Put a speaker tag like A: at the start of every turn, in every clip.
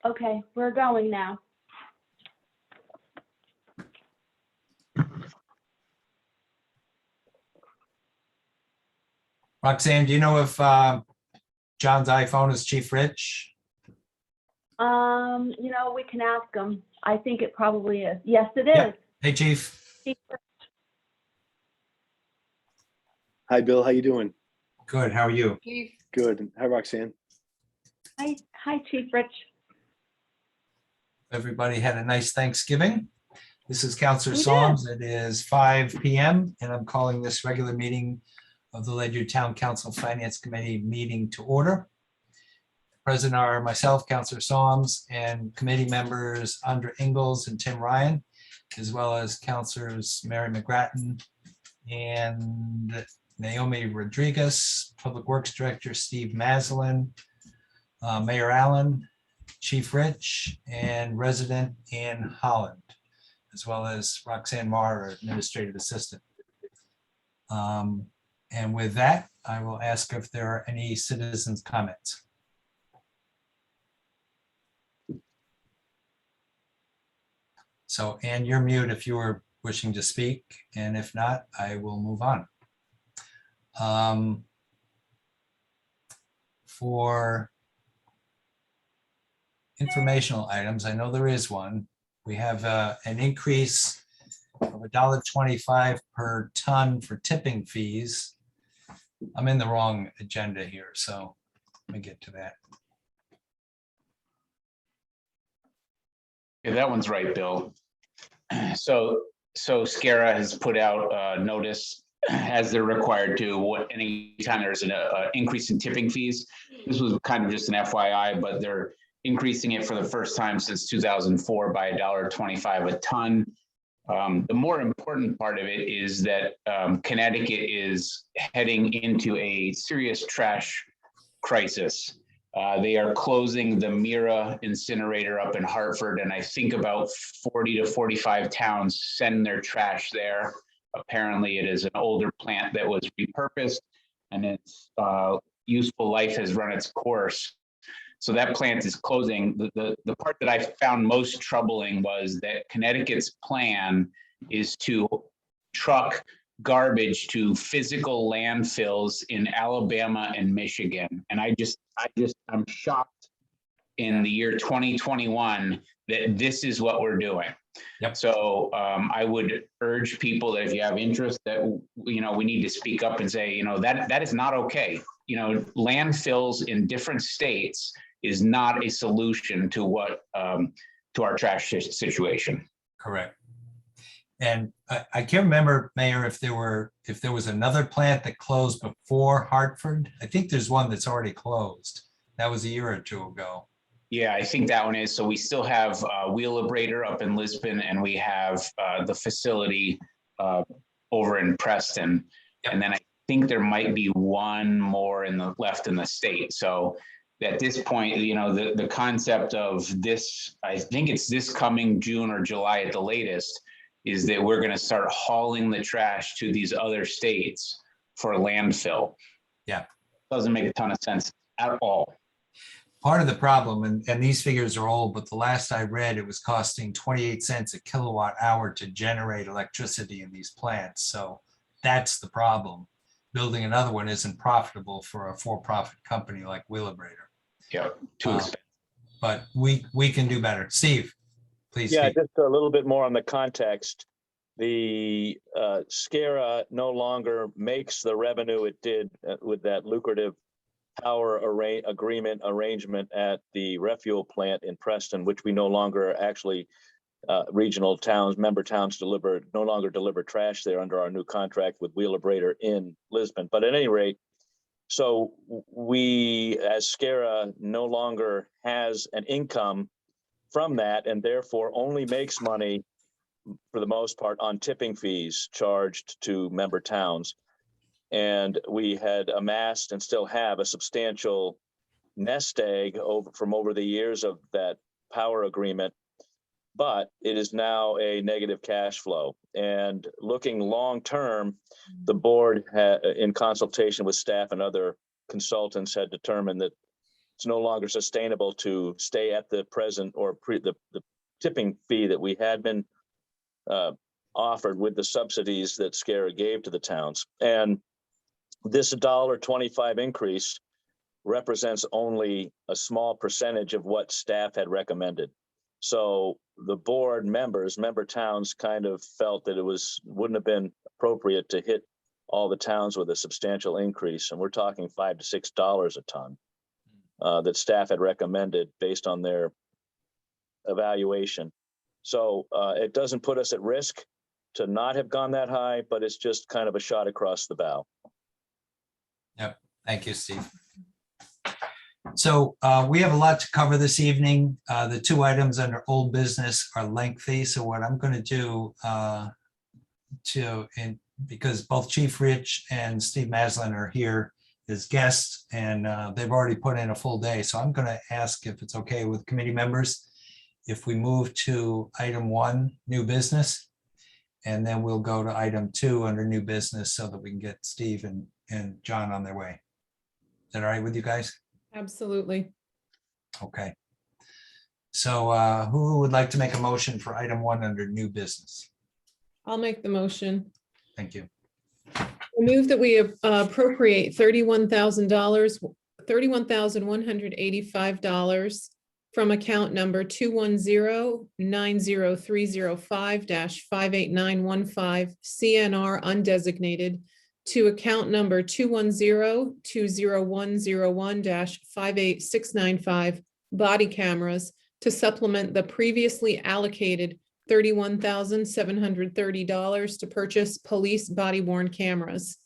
A: Okay, we're going now.
B: Roxanne, do you know if John's iPhone is Chief Rich?
A: We can ask them. I think it probably is. Yes, it is.
B: Yep. Hey, Chief.
C: Hi, Bill. How you doing?
B: Good. How are you?
C: Good. Hi, Roxanne.
A: Hi, Chief Rich.
B: Everybody had a nice Thanksgiving. This is Counselor
A: We did.
B: Psalms. It is 5 p.m. and I'm calling this regular meeting of the Ledyard Town Council Finance Committee meeting to order. Present are myself, Counselor Psalms, and committee members Andra Ingalls and Tim Ryan, as well as Counselors Mary McGrattan and Naomi Rodriguez, Public Works Director Steve Maslin, Mayor Allen, Chief Rich, and resident Ann Holland, as well as Roxanne Marr, our Administrative Assistant. And with that, I will ask if there are any citizens' comments. So, Ann, you're mute if you were wishing to speak, and if not, I will move on. For informational items, I know there is one. We have an increase of $1.25 per ton for tipping fees. I'm in the wrong agenda here, so let me get to that.
D: Yeah, that one's right, Bill. So SCARA has put out a notice, as they're required to, anytime there's an increase in tipping fees. This was kind of just an FYI, but they're increasing it for the first time since 2004 by $1.25 a ton. The more important part of it is that Connecticut is heading into a serious trash crisis. They are closing the Mira incinerator up in Hartford, and I think about 40 to 45 towns send their trash there. Apparently it is an older plant that was repurposed and its useful life has run its course. So that plant is closing. The part that I found most troubling was that Connecticut's plan is to truck garbage to physical landfills in Alabama and Michigan. And I'm shocked in the year 2021 that this is what we're doing.
B: Yep.
D: So I would urge people that if you have interest that, we need to speak up and say, that is not okay. Landfills in different states is not a solution to what to our trash situation.
B: Correct. And I can't remember, Mayor, if there was another plant that closed before Hartford. I think there's one that's already closed. That was a year or two ago.
D: Yeah, I think that one is. So we still have Wheelabrator up in Lisbon, and we have the facility over in Preston. Yep. And then I think there might be one more left in the state. So at this point, the concept of this, I think it's this coming June or July at the latest, is that we're going to start hauling the trash to these other states for landfill.
B: Yeah.
D: Doesn't make a ton of sense at all.
B: Part of the problem, and these figures are old, but the last I read, it was costing 28 cents a kilowatt hour to generate electricity in these plants. So that's the problem. Building another one isn't profitable for a for-profit company like Wheelabrator.
D: Yeah, too expensive.
B: But we can do better. Steve, please.
E: Yeah,
B: speak.
E: just a little bit more on the context. The SCARA no longer makes the revenue it did with that lucrative power arrangement at the refuel plant in Preston, which we no longer actually regional towns, member towns no longer deliver trash there under our new contract with Wheelabrator in Lisbon. But at any rate, so we as SCARA no longer has an income from that, and therefore only makes money for the most part on tipping fees charged to member towns. And we had amassed and still have a substantial nest egg from over the years of that power agreement, but it is now a negative cash flow. And looking long term, the board in consultation with staff and other consultants had determined that it's no longer sustainable to stay at the present or the tipping fee that we had been offered with the subsidies that SCARA gave to the towns. And this $1.25 increase represents only a small percentage of what staff had recommended. So the board members, member towns kind of felt that wouldn't have been appropriate to hit all the towns with a substantial increase. And we're talking $5 to $6 a ton that staff had recommended based on their evaluation. So it doesn't put us at risk to not have gone that high, but it's just kind of a shot across the bow.
B: Yep. Thank you, Steve. So we have a lot to cover this evening. The two items under old business are lengthy. So what I'm going to do because both Chief Rich and Steve Maslin are here as guests, and they've already put in a full day. So I'm going to ask if it's okay with committee members if we move to item 1, new business, and then we'll go to item 2 under new business so that we can get Steve and John on their way. Is that all right with you guys?
F: Absolutely.
B: Okay. So who would like to make a motion for item 1 under new business?
F: I'll make the motion.
B: Thank you.
F: I move that we appropriate $31,185 from account number 210-90305-58915 CNR Undesignated to account number 210-20101-58695 body cameras to supplement the previously allocated $31,730 to purchase police body-worn cameras.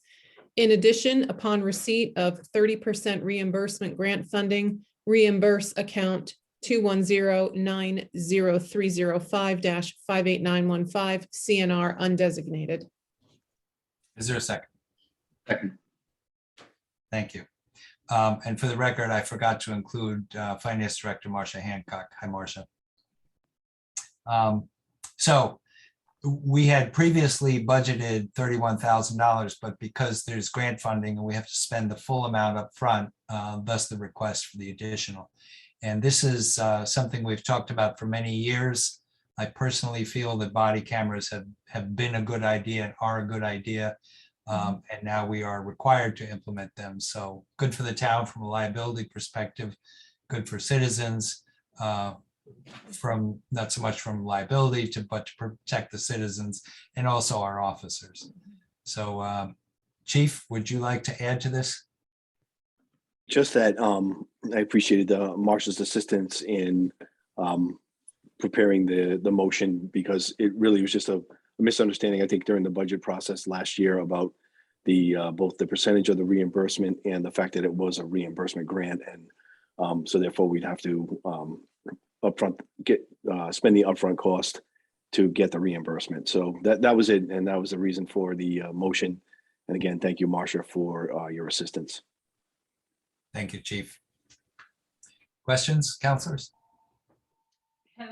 F: In addition, upon receipt of 30% reimbursement grant funding, reimburse account 210-90305-58915 CNR Undesignated.
B: Is there a second?
D: Second.
B: Thank you. And for the record, I forgot to include Finance Director Marcia Hancock. Hi, Marcia. So we had previously budgeted $31,000, but because there's grant funding and we have to spend the full amount up front, thus the request for the additional. And this is something we've talked about for many years. I personally feel that body cameras have been a good idea and are a good idea. And now we are required to implement them. So good for the town from a liability perspective, good for citizens, from not so much from liability but to protect the citizens and also our officers. So Chief, would you like to add to this?
C: Just that I appreciated Marcia's assistance in preparing the motion, because it really was just a misunderstanding, I think, during the budget process last year about the both the percentage of the reimbursement and the fact that it was a reimbursement grant, and so therefore we'd have to upfront spend the upfront cost to get the reimbursement. So that was it, and that was the reason for the motion. And again, thank you, Marcia, for your assistance.
B: Thank you, Chief. Questions, counselors?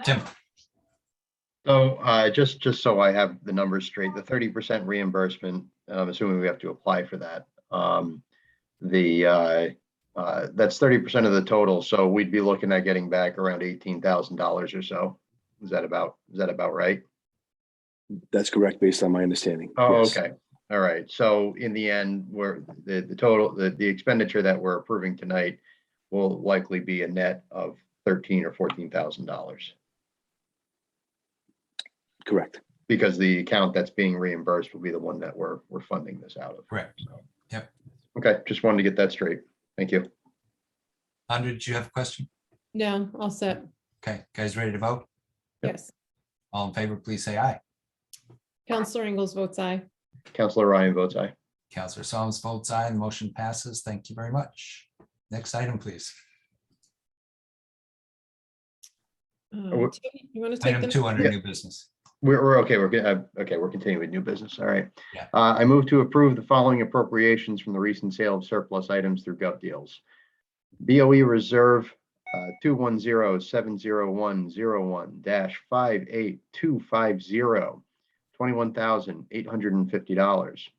B: Tim?
G: So just so I have the numbers straight, the 30% reimbursement, I'm assuming we have to apply for that. That's 30% of the total. So we'd be looking at getting back around $18,000 or so. Is that about right?
C: That's correct, based on my understanding.
G: Oh,
C: Yes.
G: okay. All right. So in the end, the expenditure that we're approving tonight will likely be a net of $13,000 or $14,000.
C: Correct.
G: Because the account that's being reimbursed will be the one that we're funding this out of.
B: Correct.
G: So,
B: Yep.
G: okay, just wanted to get that straight. Thank you.
B: Andrea, did you have a question?
F: No, all set.
B: Okay, guys ready to vote?
G: Yep.
F: Yes.
B: All in favor, please say aye.
F: Counselor Ingalls votes aye.
G: Councilor Ryan votes aye.
B: Counselor Solomon votes aye, and the motion passes. Thank you very much. Next item, please.
G: What-
F: You want to take
B: Item
F: them?
B: 2 under
G: Yeah.
B: new business.
G: We're okay. We're continuing with new business. All right.
B: Yeah.
G: I move to approve the following appropriations from the recent sale of surplus items through Gov Deals. BOE Reserve 210-70101-58250, $21,850.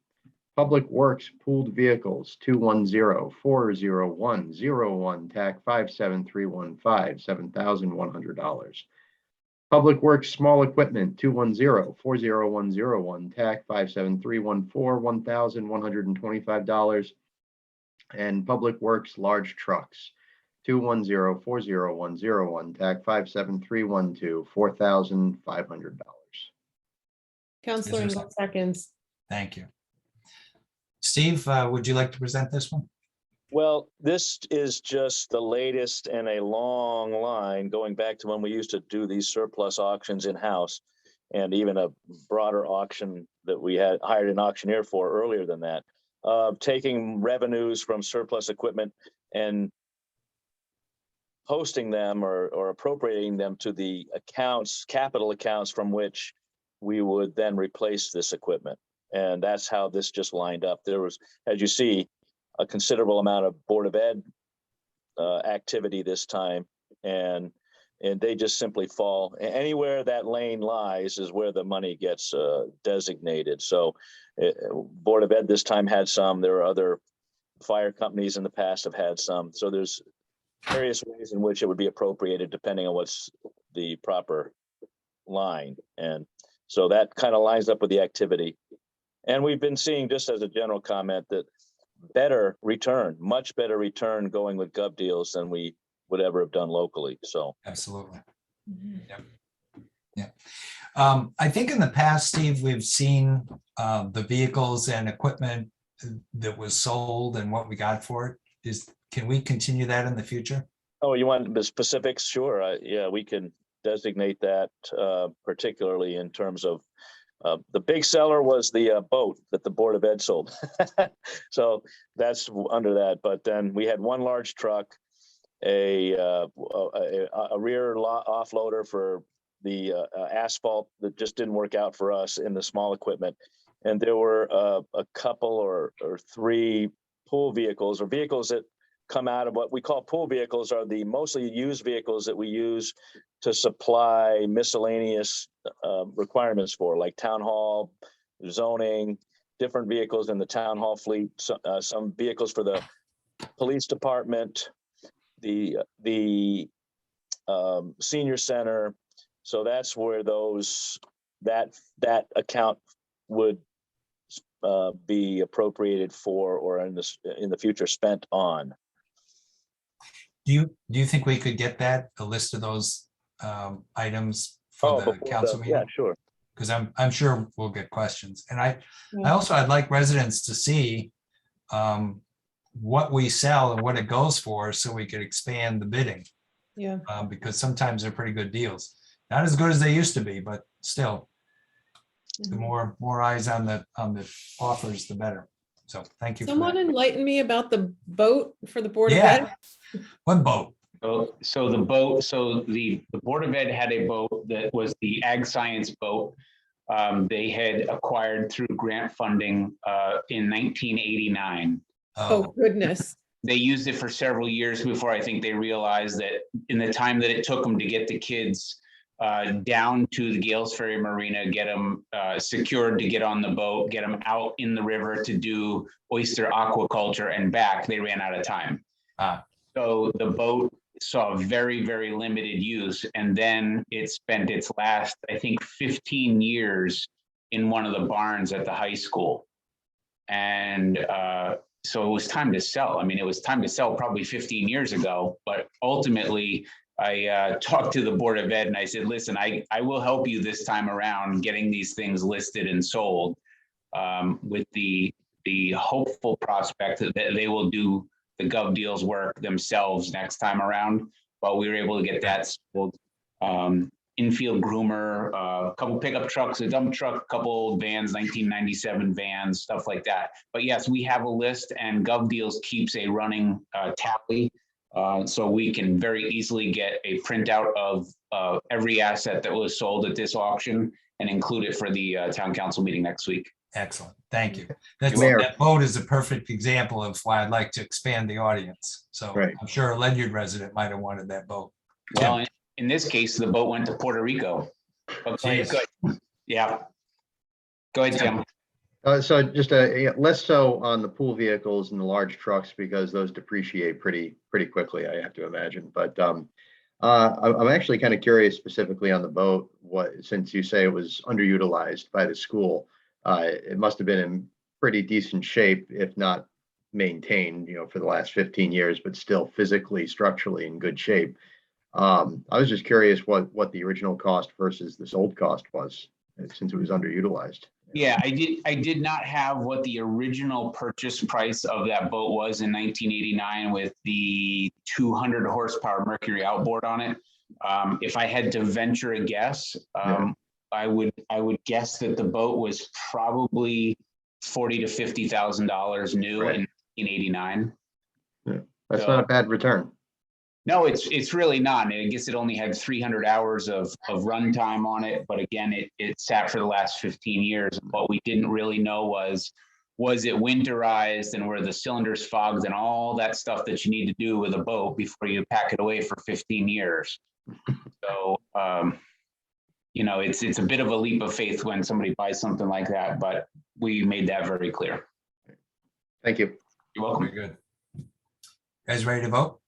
G: Public Works Pooled Vehicles, 210-401-01, TAC 57315, $7,100. Public Works Small Equipment, 210-401-01, TAC 57314, $1,125. And Public Works Large Trucks, 210-401-01, TAC 57312, $4,500.
F: Counselor
B: Is there a
F: Ingle seconds.
B: Thank you. Steve, would you like to present this one?
E: Well, this is just the latest in a long line going back to when we used to do these surplus auctions in-house, and even a broader auction that we had hired an auctioneer for earlier than that, taking revenues from surplus equipment and posting them or appropriating them to the accounts, capital accounts from which we would then replace this equipment. And that's how this just lined up. There was, as you see, a considerable amount of Board of Ed activity this time, and they just simply fall. Anywhere that lane lies is where the money gets designated. So Board of Ed this time had some. There are other fire companies in the past have had some. So there's various ways in which it would be appropriated depending on what's the proper line. And so that kind of lines up with the activity. And we've been seeing, just as a general comment, that better return, much better return going with gov deals than we would ever have done locally. So
B: Absolutely. Yeah. I think in the past, Steve, we've seen the vehicles and equipment that was sold and what we got for it. Can we continue that in the future?
E: Oh, you want the specifics? Sure. Yeah, we can designate that particularly in terms of the big seller was the boat that the Board of Ed sold. So that's under that. But then we had one large truck, a rear offloader for the asphalt that just didn't work out for us in the small equipment. And there were a couple or three pool vehicles, or vehicles that come out of what we call pool vehicles, are the mostly used vehicles that we use to supply miscellaneous requirements for, like town hall, zoning, different vehicles in the town hall fleet, some vehicles for the police department, the senior center. So that's where that account would be appropriated for, or in the future spent on.
B: Do you think we could get a list of those items for the council meeting?
E: Yeah, sure.
B: Because I'm sure we'll get questions. And I'd like residents to see what we sell and what it goes for, so we could expand the bidding.
F: Yeah.
B: Because sometimes they're pretty good deals. Not as good as they used to be, but still, the more eyes on the offers, the better. So thank you.
F: Someone
B: for that.
F: enlighten me about the boat for the Board of
B: Yeah.
F: Ed.
B: What boat?
D: So the boat, the Board of Ed had a boat that was the Ag Science boat. They had acquired through grant funding in 1989.
F: Oh, goodness.
D: They used it for several years before I think they realized that in the time that it took them to get the kids down to the Gales Ferry Marina, get them secured to get on the boat, get them out in the river to do oyster aquaculture and back, they ran out of time. So the boat saw very, very limited use. And then it spent its last, I think, 15 years in one of the barns at the high school. And so it was time to sell. I mean, it was time to sell probably 15 years ago, but ultimately I talked to the Board of Ed and I said, listen, I will help you this time around getting these things listed and sold with the hopeful prospect that they will do the gov deals work themselves next time around. But we were able to get that sold. Infield groomer, a couple pickup trucks, a dump truck, a couple old vans, 1997 vans, stuff like that. But yes, we have a list, and Gov Deals keeps a running tally, so we can very easily get a printout of every asset that was sold at this auction and include it for the town council meeting next week.
B: Excellent. Thank you.
G: Mayor.
B: That boat is a perfect example of why I'd like to expand the audience. So
G: Right.
B: I'm sure a Ledyard resident might have wanted that boat.
D: Well, in this case, the boat went to Puerto Rico. Okay,
B: Jeez.
D: good. Yeah. Go ahead, Tim.
G: So just less so on the pool vehicles and the large trucks because those depreciate pretty quickly, I have to imagine. But I'm actually kind of curious specifically on the boat. Since you say it was underutilized by the school, it must have been in pretty decent shape, if not maintained, for the last 15 years, but still physically, structurally in good shape. I was just curious what the original cost versus this old cost was, since it was underutilized.
D: Yeah, I did not have what the original purchase price of that boat was in 1989 with the 200 horsepower Mercury outboard on it. If I had to venture a guess, I would guess that the boat was probably $40,000 to $50,000 new in 1989.
G: Yeah, that's not a bad return.
D: No, it's really not. I guess it only had 300 hours of runtime on it. But again, it sat for the last 15 years. What we didn't really know was it winterized and were the cylinders fogged and all that stuff that you need to do with a boat before you pack it away for 15 years. So, it's a bit of a leap of faith when somebody buys something like that, but we made that very clear.
G: Thank you.
D: You're welcome.
B: Very good. You guys ready to vote?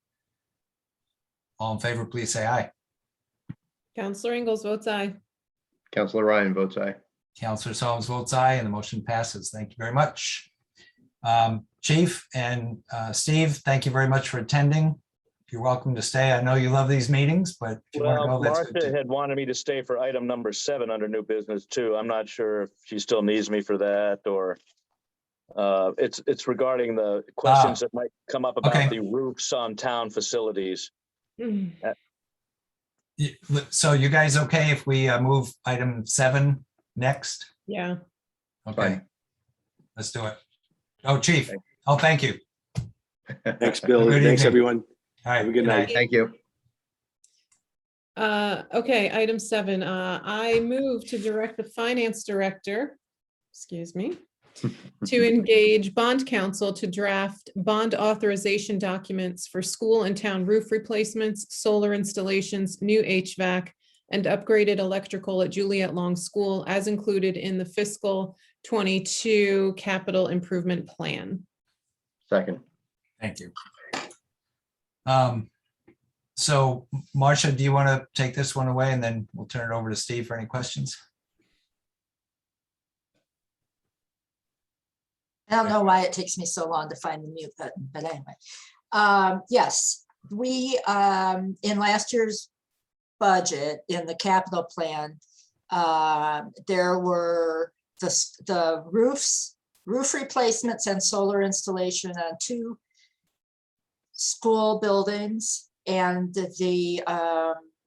B: All in favor, please say aye.
F: Counselor Ingalls votes aye.
G: Councilor Ryan votes aye.
B: Counselor Solomon votes aye, and the motion passes. Thank you very much. Chief and Steve, thank you very much for attending. You're welcome to stay. I know you love these meetings, but if you want to
E: Well,
B: go, that's good
E: Marcia
B: too.
E: had wanted me to stay for item number 7 under new business too. I'm not sure if she still needs me for that or it's regarding the questions that might come up about
B: okay.
E: the roofs on town facilities.
B: So you guys okay if we move item 7 next?
F: Yeah.
B: Okay,
G: Fine.
B: let's do it. Oh, Chief. Oh, thank you.
C: Thanks, Bill.
B: Good
C: Thanks,
B: evening.
C: everyone.
B: All right.
C: Have a good night.
G: Thank you.
F: Okay, item 7. I move to direct the finance director, excuse me, to engage bond counsel to draft bond authorization documents for school and town roof replacements, solar installations, new HVAC, and upgraded electrical at Juliet Long School as included in the fiscal 22 capital improvement plan.
G: Second.
B: Thank you. So Marcia, do you want to take this one away and then we'll turn it over to Steve for any questions?
H: I don't know why it takes me so long to find the mute button, but anyway. Yes, we, in last year's budget, in the capital plan, there were the roof replacements and solar installation on 2 school buildings and the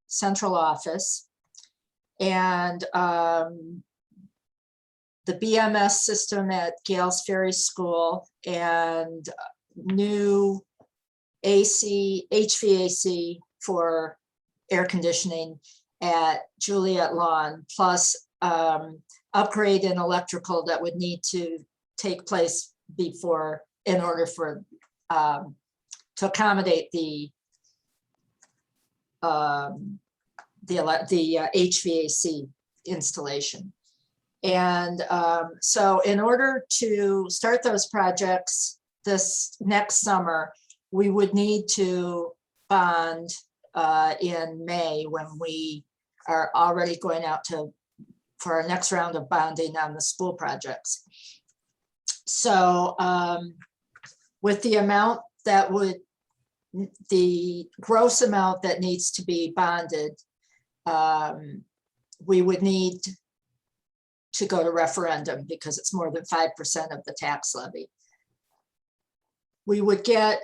H: central office. And the BMS system at Gales Ferry School and new HVAC for air conditioning at Juliet Lawn, plus upgrade in electrical that would need to take place before, in order for to accommodate the HVAC installation. And so in order to start those projects this next summer, we would need to bond in May, when we are already going out for our next round of bonding on the school projects. So with the amount that the gross amount that needs to be bonded, we would need to go to referendum because it's more than 5% of the tax levy. We would get,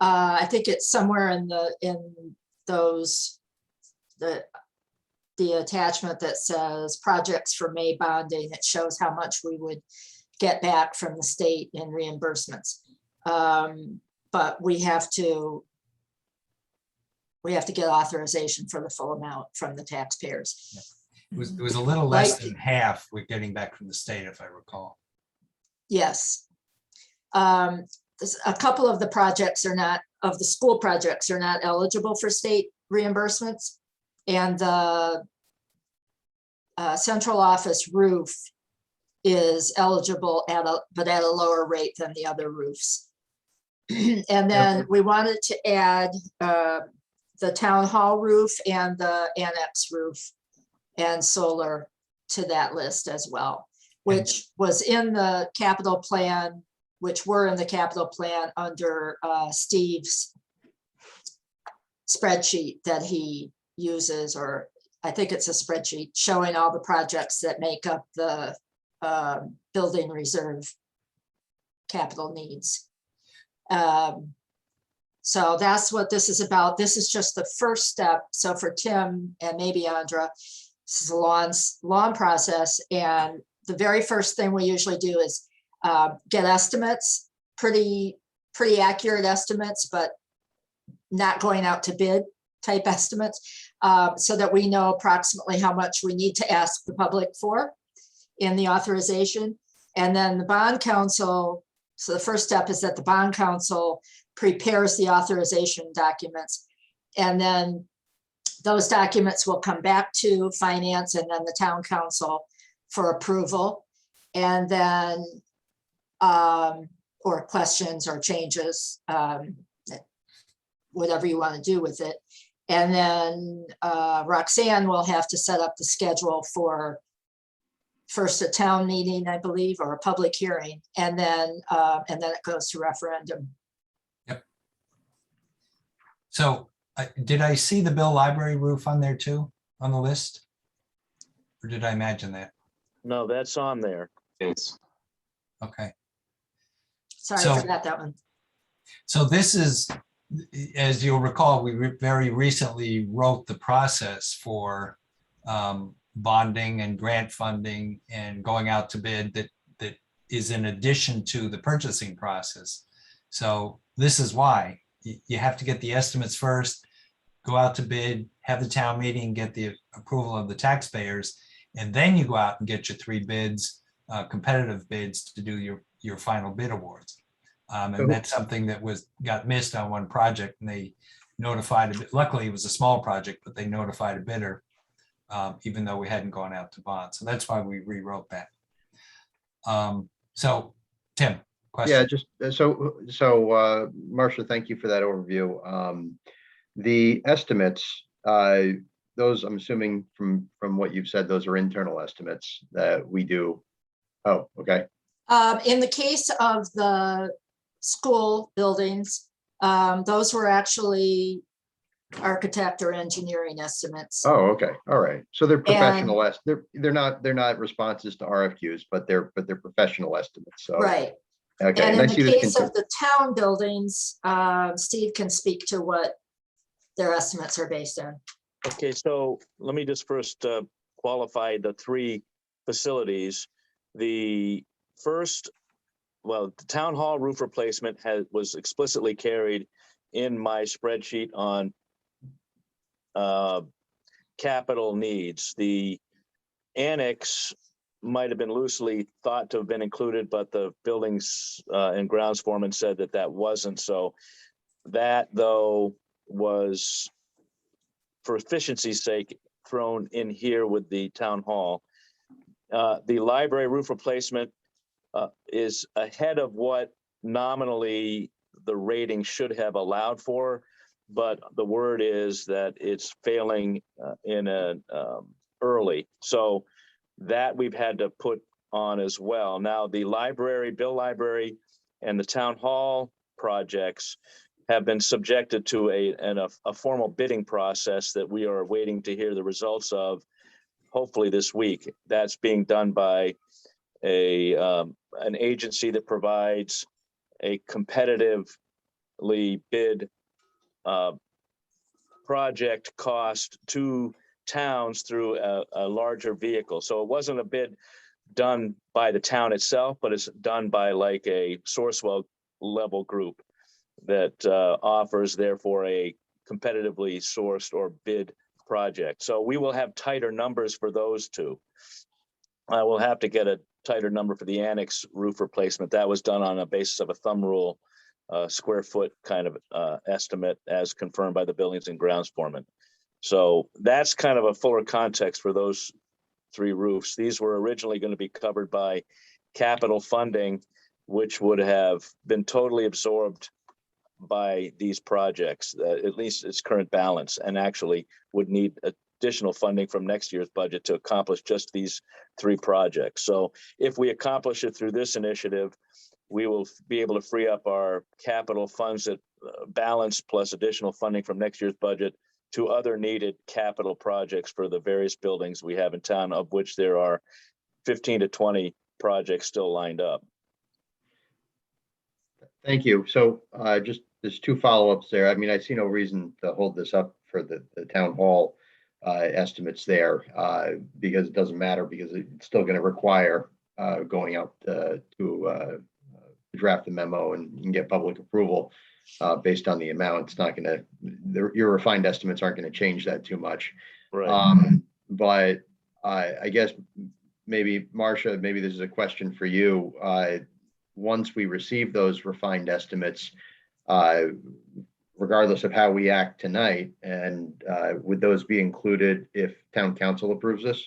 H: I think it's somewhere in those, the attachment that says projects for May bonding. It shows how much we would get back from the state in reimbursements. But we have to get authorization for the full amount from the taxpayers.
B: Yeah. It was a little less than half we're getting back from the state, if I recall.
H: Yes. A couple of the projects are not, of the school projects are not eligible for state reimbursements. And the central office roof is eligible but at a lower rate than the other roofs. And then we wanted to add the town hall roof and the annex roof and solar to that list as well, which was in the capital plan, which were in the capital plan under Steve's spreadsheet that he uses, or I think it's a spreadsheet showing all the projects that make up the building reserve capital needs. So that's what this is about. This is just the first step. So for Tim and maybe Andra, this is a long process. And the very first thing we usually do is get estimates, pretty accurate estimates, but not going out to bid type estimates, so that we know approximately how much we need to ask the public for in the authorization. And then the bond council, so the first step is that the bond council prepares the authorization documents. And then those documents will come back to finance and then the town council for approval. And then, or questions or changes, whatever you want to do with it. And then Roxanne will have to set up the schedule for first a town meeting, I believe, or a public hearing, and then it goes to referendum.
B: Yep. So did I see the Bill Library roof on there too, on the list? Or did I imagine that?
E: No, that's on there.
D: It's
B: Okay.
H: Sorry,
B: So-
H: I forgot that one.
B: So this is, as you'll recall, we very recently wrote the process for bonding and grant funding and going out to bid that is in addition to the purchasing process. So this is why you have to get the estimates first, go out to bid, have the town meeting, get the approval of the taxpayers, and then you go out and get your 3 bids, competitive bids to do your final bid awards. And that's something that got missed on one project, and they notified, luckily it was a small project, but they notified a bidder, even though we hadn't gone out to bond. So that's why we rewrote that. So Tim, question?
G: Yeah, just Marcia, thank you for that overview. The estimates, those I'm assuming from what you've said, those are internal estimates that we do. Oh, okay.
H: In the case of the school buildings, those were actually architect or engineering estimates.
G: Oh, okay. All right. So they're professional they're not responses to RFQs, but they're professional estimates. So
H: Right.
G: okay.
H: And
G: I
H: in
G: see
H: the
G: this
H: case of the town buildings, Steve can speak to what their estimates are based on.
E: Okay, so let me just first qualify the 3 facilities. The first, well, the town hall roof replacement was explicitly carried in my spreadsheet on capital needs. The annex might have been loosely thought to have been included, but the buildings and grounds foreman said that wasn't. So that, though, was, for efficiency's sake, thrown in here with the town hall. The library roof replacement is ahead of what nominally the rating should have allowed for, but the word is that it's failing in an early. So that we've had to put on as well. Now, the library, Bill Library, and the town hall projects have been subjected to a formal bidding process that we are waiting to hear the results of, hopefully this week. That's being done by an agency that provides a competitively bid project cost to towns through a larger vehicle. So it wasn't a bid done by the town itself, but it's done by like a Sourcewell level group that offers therefore a competitively sourced or bid project. So we will have tighter numbers for those 2. I will have to get a tighter number for the annex roof replacement. That was done on a basis of a thumb rule, square foot kind of estimate as confirmed by the buildings and grounds foreman. So that's kind of a fuller context for those three roofs. These were originally going to be covered by capital funding, which would have been totally absorbed by these projects, at least its current balance, and actually would need additional funding from next year's budget to accomplish just these three projects. So if we accomplish it through this initiative, we will be able to free up our capital funds that balance plus additional funding from next year's budget to other needed capital projects for the various buildings we have in town, of which there are 15 to 20 projects still lined up.
G: Thank you. So just there's two follow-ups there. I mean, I see no reason to hold this up for the town hall estimates there because it doesn't matter, because it's still going to require going out to draft the memo, and you can get public approval based on the amount. It's not going to, your refined estimates aren't going to change that too much.
E: Right.
G: But I guess maybe Marcia, maybe this is a question for you. Once we receive those refined estimates, regardless of how we act tonight, and would those be included if town council approves this?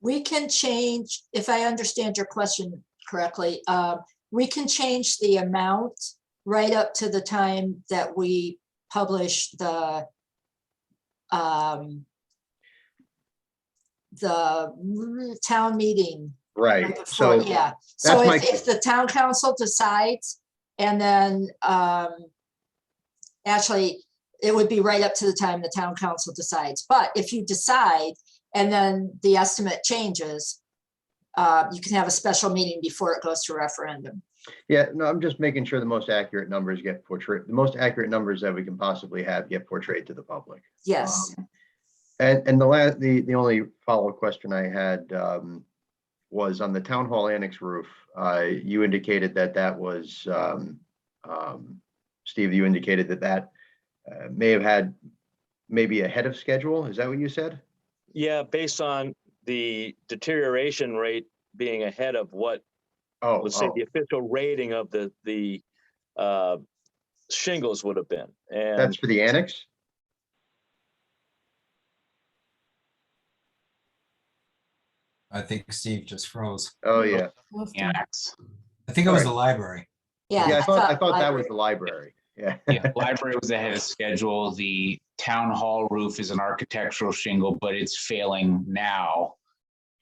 H: We can change, if I understand your question correctly, we can change the amount right up to the time that we publish the town meeting.
G: Right.
H: Before,
G: So
H: yeah. So
G: that's
H: if the town council decides, and then actually, it would be right up to the time the town council decides. But if you decide and then the estimate changes, you can have a special meeting before it goes to referendum.
G: Yeah, no, I'm just making sure the most accurate numbers get portrayed. The most accurate numbers that we can possibly have get portrayed to the public.
H: Yes.
G: And the only follow-up question I had was on the town hall annex roof. You indicated that was Steve. You indicated that may have had maybe ahead of schedule. Is that what you said?
E: Yeah, based on the deterioration rate being ahead of what, let's say, the official rating of the shingles would have been. And
G: that's for the annex?
B: I think Steve just froze.
G: Oh, yeah.
D: Annex.
B: I think it was the library.
H: Yeah.
G: Yeah, I thought that was the library. Yeah.
D: Yeah, library was ahead of schedule. The town hall roof is an architectural shingle, but it's failing now.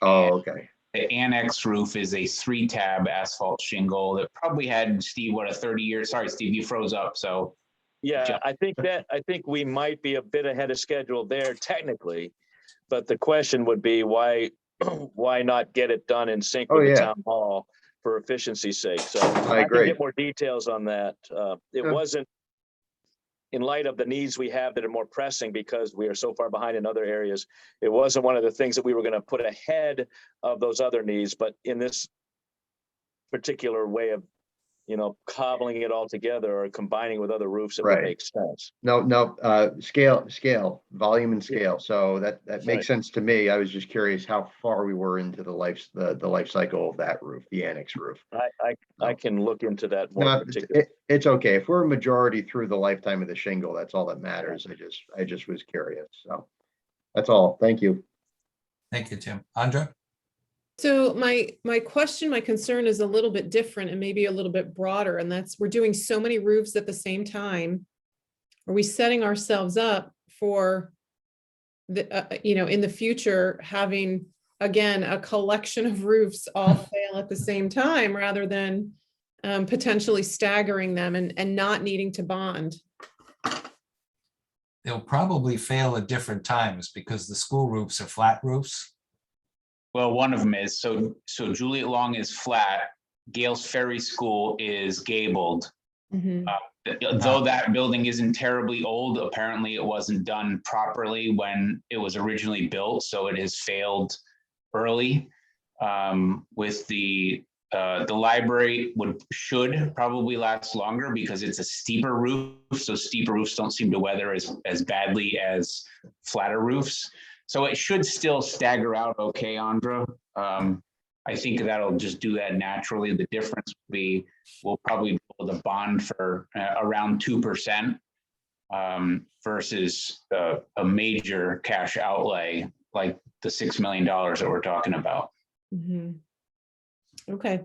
G: Oh, okay.
D: The annex roof is a 3-tab asphalt shingle that probably had, Steve, what, a 30-year, sorry, Steve, you froze up, so.
E: yeah, I think we might be a bit ahead of schedule there technically, but the question would be why not get it done in sync with the town hall for efficiency's sake? So
G: I agree.
E: can get more details on that. It wasn't, in light of the needs we have that are more pressing because we are so far behind in other areas, it wasn't one of the things that we were going to put ahead of those other needs, but in this particular way of, cobbling it all together or combining with other roofs, it would make sense.
G: No, scale, volume and scale. So that makes sense to me. I was just curious how far we were into the life cycle of that roof, the annex roof.
E: I can look into that more.
G: No, it's okay. If we're a majority through the lifetime of the shingle, that's all that matters. I just was curious. So that's all. Thank you.
B: Thank you, Tim. Andra?
F: So my concern is a little bit different and maybe a little bit broader, and that's we're doing so many roofs at the same time. Are we setting ourselves up for the, in the future, having, again, a collection of roofs all fail at the same time rather than potentially staggering them and not needing to bond?
B: They'll probably fail at different times because the school roofs are flat roofs.
D: Well, one of them is, so Juliet Long is flat, Gales Ferry School is gabled.
F: Mhm.
D: Though that building isn't terribly old, apparently it wasn't done properly when it was originally built, so it has failed early. With the library should probably last longer because it's a steeper roof, so steeper roofs don't seem to weather as badly as flatter roofs. So it should still stagger out okay, Andra. I think that'll just do that naturally. The difference will be we'll probably be able to bond for around 2% versus a major cash outlay like the $6 million that we're talking about.
F: Mhm. Okay,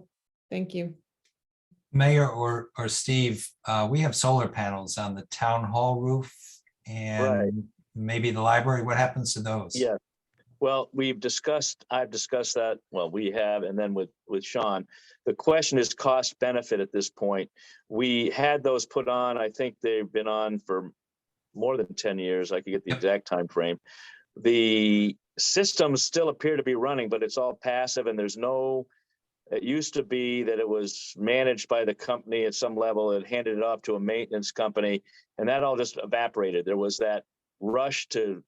F: thank you.
B: Mayor or Steve, we have solar panels on the town hall roof
E: Right.
B: and maybe the library. What happens to those?
E: Yeah. Well, I've discussed that, well, we have, and then with Sean. The question is cost benefit at this point. We had those put on, I think they've been on for more than 10 years. I could get the
B: Yep.
E: exact time frame. The systems still appear to be running, but it's all passive and there's no, it used to be that it was managed by the company at some level and handed it off to a maintenance company, and that all just evaporated. There was that rush to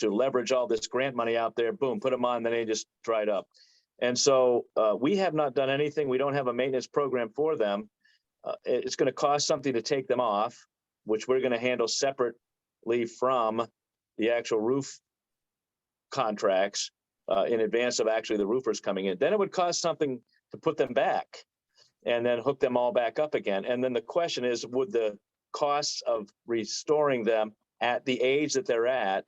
E: leverage all this grant money out there, boom, put them on, then they just dried up. And so we have not done anything. We don't have a maintenance program for them. It's going to cost something to take them off, which we're going to handle separately from the actual roof contracts in advance of actually the roofers coming in. Then it would cost something to put them back and then hook them all back up again. And then the question is, would the costs of restoring them at the age that they're at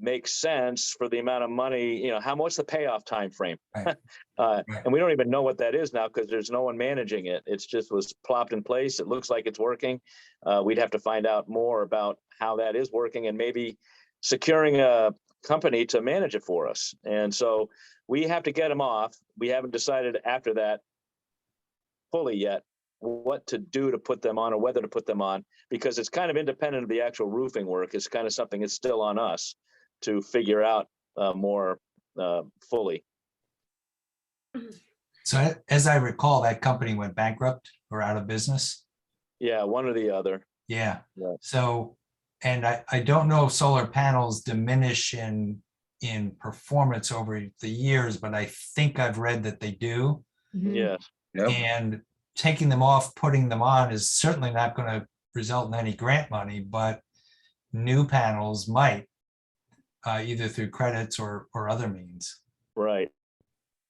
E: make sense for the amount of money, what's the payoff time frame?
B: Right.
E: And we don't even know what that is now because there's no one managing it. It's just was plopped in place. It looks like it's working. We'd have to find out more about how that is working and maybe securing a company to manage it for us. And so we have to get them off. We haven't decided after that fully yet what to do to put them on or whether to put them on, because it's kind of independent of the actual roofing work. It's kind of something that's still on us to figure out more fully.
B: So as I recall, that company went bankrupt or out of business.
E: Yeah, one or the other.
B: Yeah.
E: Yeah.
B: So, and I don't know if solar panels diminish in performance over the years, but I think I've read that they do.
F: Mhm.
E: Yes.
G: Yep.
B: And taking them off, putting them on is certainly not going to result in any grant money, but new panels might, either through credits or other means.
E: Right.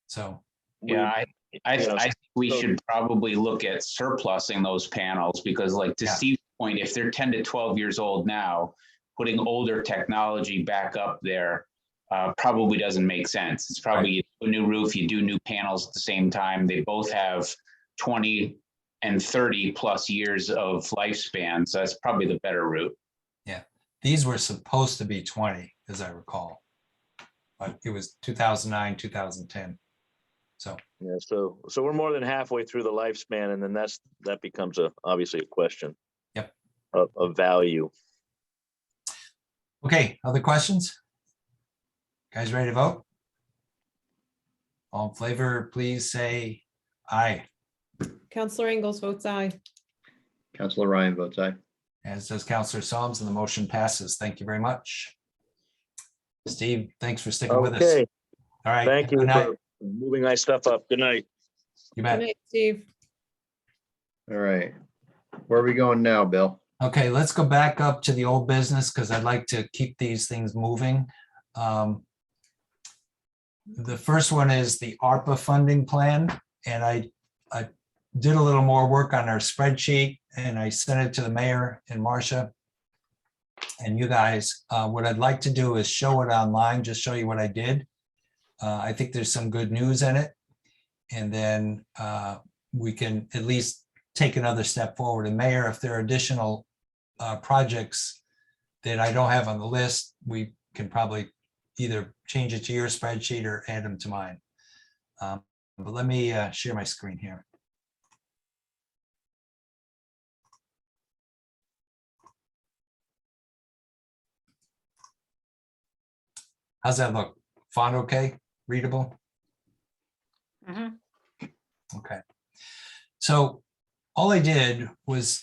B: So,
D: Yeah, I
E: you know,
D: think we
E: so-
D: should probably look at surplusing those panels because like to
B: Yeah.
D: Steve's point, if they're 10 to 12 years old now, putting older technology back up there probably doesn't make sense. It's probably you do a new roof, you do new panels at the same time. They both have 20 and 30 plus years of lifespan. So that's probably the better route.
B: these were supposed to be 20, as I recall, but it was 2009, 2010. So,
E: Yeah. So we're more than halfway through the lifespan, and then that becomes obviously a question.
B: Yep.
E: Of value.
B: okay, other questions? Guys ready to vote? All in favor, please say aye.
F: Counselor Ingalls votes aye.
G: Counselor Ryan votes aye.
B: As does Counselor Psalms, and the motion passes. Thank you very much. Steve, thanks for sticking with us.
E: Okay.
B: All right.
E: Thank you
B: good night.
E: for moving my stuff up. Good night.
B: You
F: Good
B: bet.
F: night, Steve.
G: All right. Where are we going now, Bill?
B: Okay, let's go back up to the old business because I'd like to keep these things moving. The first one is the ARPA funding plan, and I did a little more work on our spreadsheet and I sent it to the mayor and Marcia and you guys. What I'd like to do is show it online, just show you what I did. I think there's some good news in it. And then we can at least take another step forward. And Mayor, if there are additional projects that I don't have on the list, we can probably either change it to your spreadsheet or add them to mine. But let me share my screen here. How's that look? Font okay? Readable? Okay. So all I did was,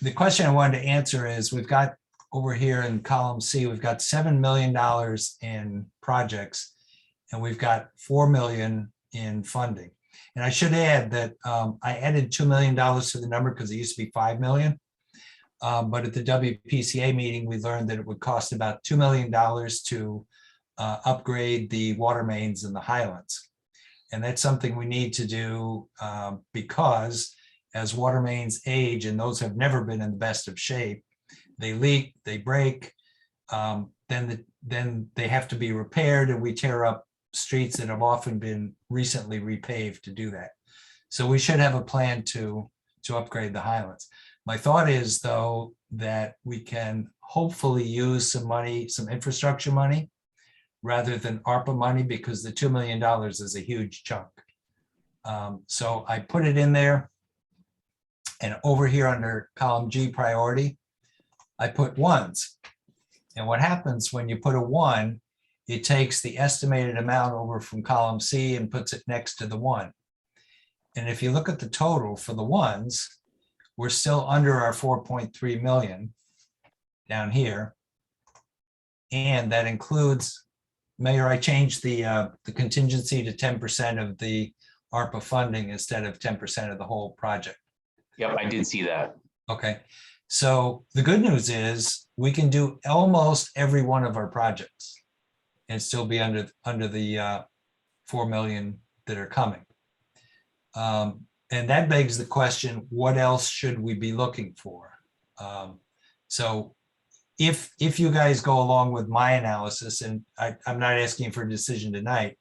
B: the question I wanted to answer is, we've got over here in column C, we've got $7 million in projects, and we've got 4 million in funding. And I should add that I added $2 million to the number because it used to be 5 million. But at the WPCA meeting, we learned that it would cost about $2 million to upgrade the water mains in the Highlands. And that's something we need to do because as water mains age, and those have never been in the best of shape, they leak, they break. then they have to be repaired, and we tear up streets that have often been recently repaved to do that. So we should have a plan to upgrade the Highlands. My thought is, though, that we can hopefully use some money, some infrastructure money, rather than ARPA money, because the $2 million is a huge chunk. So I put it in there. And over here under column G priority, I put ones. And what happens when you put a 1, it takes the estimated amount over from column C and puts it next to the 1. And if you look at the total for the ones, we're still under our 4.3 million down here. And that includes, Mayor, I changed the contingency to 10% of the ARPA funding instead of 10% of the whole project.
D: Yep, I did see that.
B: Okay, so the good news is we can do almost every one of our projects and still be under the 4 million that are coming. And that begs the question, what else should we be looking for? So if you guys go along with my analysis, and I'm not asking for a decision tonight,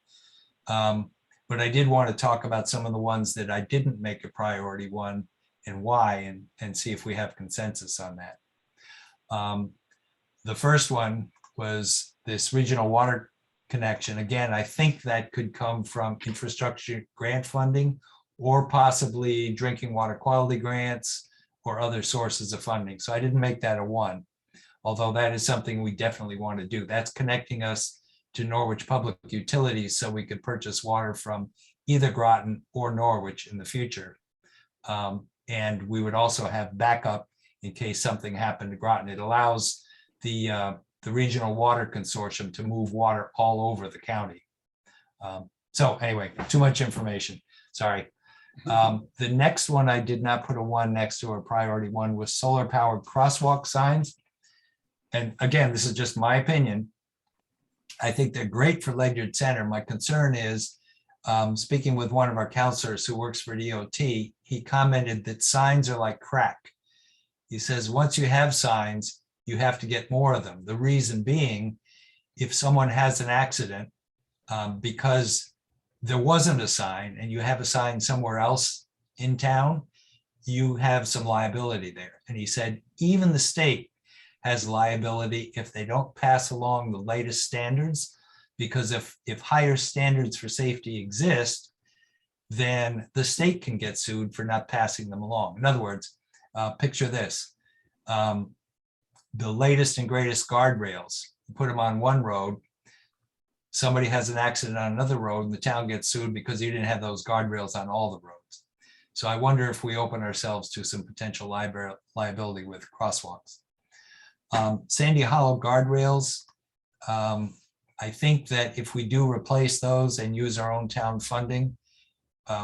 B: but I did want to talk about some of the ones that I didn't make a priority one and why, and see if we have consensus on that. The first one was this regional water connection. Again, I think that could come from infrastructure grant funding, or possibly drinking water quality grants or other sources of funding. So I didn't make that a 1, although that is something we definitely want to do. That's connecting us to Norwich Public Utilities so we could purchase water from either Groton or Norwich in the future. And we would also have backup in case something happened to Groton. It allows the Regional Water Consortium to move water all over the county. So anyway, too much information, sorry. The next one, I did not put a 1 next to a priority 1, was solar powered crosswalk signs. And again, this is just my opinion. I think they're great for Ledyard Center. My concern is, speaking with one of our counselors who works for DOT, he commented that signs are like crack. He says, once you have signs, you have to get more of them. The reason being, if someone has an accident, because there wasn't a sign and you have a sign somewhere else in town, you have some liability there. And he said, even the state has liability if they don't pass along the latest standards, because if higher standards for safety exist, then the state can get sued for not passing them along. In other words, picture this, the latest and greatest guardrails, you put them on one road, somebody has an accident on another road and the town gets sued because you didn't have those guardrails on all the roads. So I wonder if we open ourselves to some potential liability with crosswalks. Sandy Hollow guardrails, I think that if we do replace those and use our own town funding,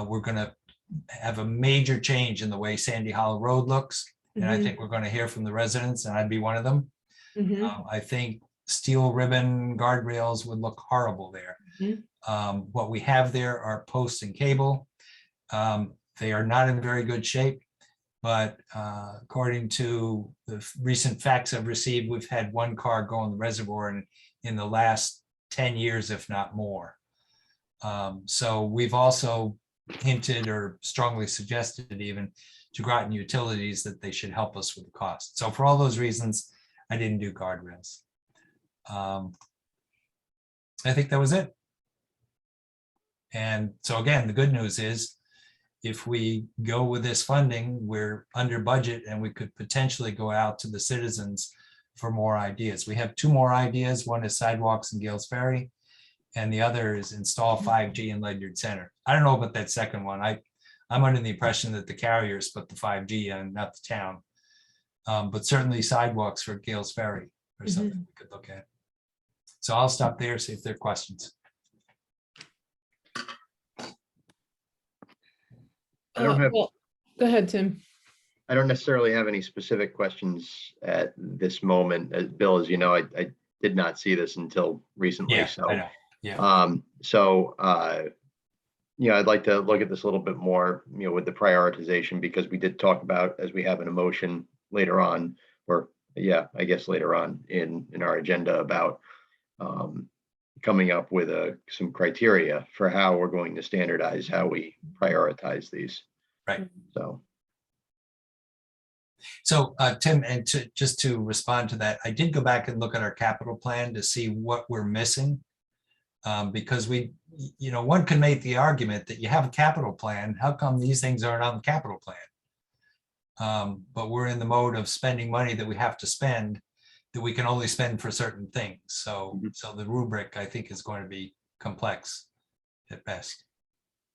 B: we're going to have a major change in the way Sandy Hollow Road looks. And I think we're going to hear from the residents, and I'd be one of them. I think steel ribbon guardrails would look horrible there. What we have there are posts and cable. They are not in very good shape, but according to the recent facts I've received, we've had one car go in the reservoir in the last 10 years, if not more. So we've also hinted or strongly suggested even to Groton Utilities that they should help us with the cost. So for all those reasons, I didn't do guardrails. I think that was it. And so again, the good news is if we go with this funding, we're under budget and we could potentially go out to the citizens for more ideas. We have 2 more ideas. One is sidewalks in Gales Ferry, and the other is install 5G in Ledyard Center. I don't know about that second one. I'm under the impression that the carriers put the 5G in, not the town. But certainly sidewalks for Gales Ferry or something we could look at. So I'll stop there, see if there are questions.
G: I don't have-
F: Well, go ahead, Tim.
G: I don't necessarily have any specific questions at this moment. Bill, as you know, I did not see this until recently.
B: Yeah,
G: So,
B: I know. Yeah.
G: I'd like to look at this a little bit more, with the prioritization, because we did talk about, as we have an emotion later on, or yeah, I guess later on in our agenda about coming up with some criteria for how we're going to standardize how we prioritize these.
B: Right.
G: So,
B: Tim, and just to respond to that, I did go back and look at our capital plan to see what we're missing. Because one can make the argument that you have a capital plan, how come these things aren't on the capital plan? But we're in the mode of spending money that we have to spend, that we can only spend for certain things. So the rubric, I think, is going to be complex at best.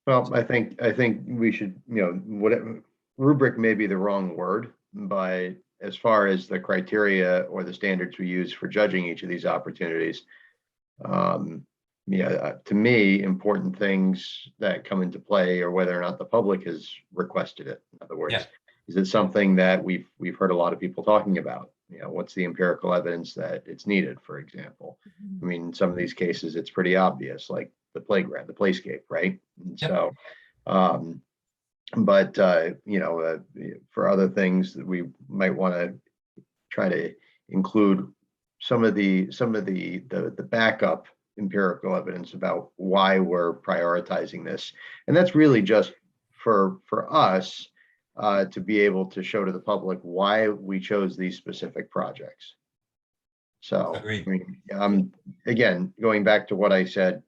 G: well, I think we should, whatever, rubric may be the wrong word, but as far as the criteria or the standards we use for judging each of these opportunities, to me, important things that come into play are whether or not the public has requested it. In other words, is it something that we've heard a lot of people talking about? What's the empirical evidence that it's needed, for example? I mean, in some of these cases, it's pretty obvious, like the playground, the playscape, right? And so, but for other things that we might want to try to include some of the backup empirical evidence about why we're prioritizing this. And that's really just for us to be able to show to the public why we chose these specific projects. So,
B: Agreed.
G: I mean, again, going back to what I said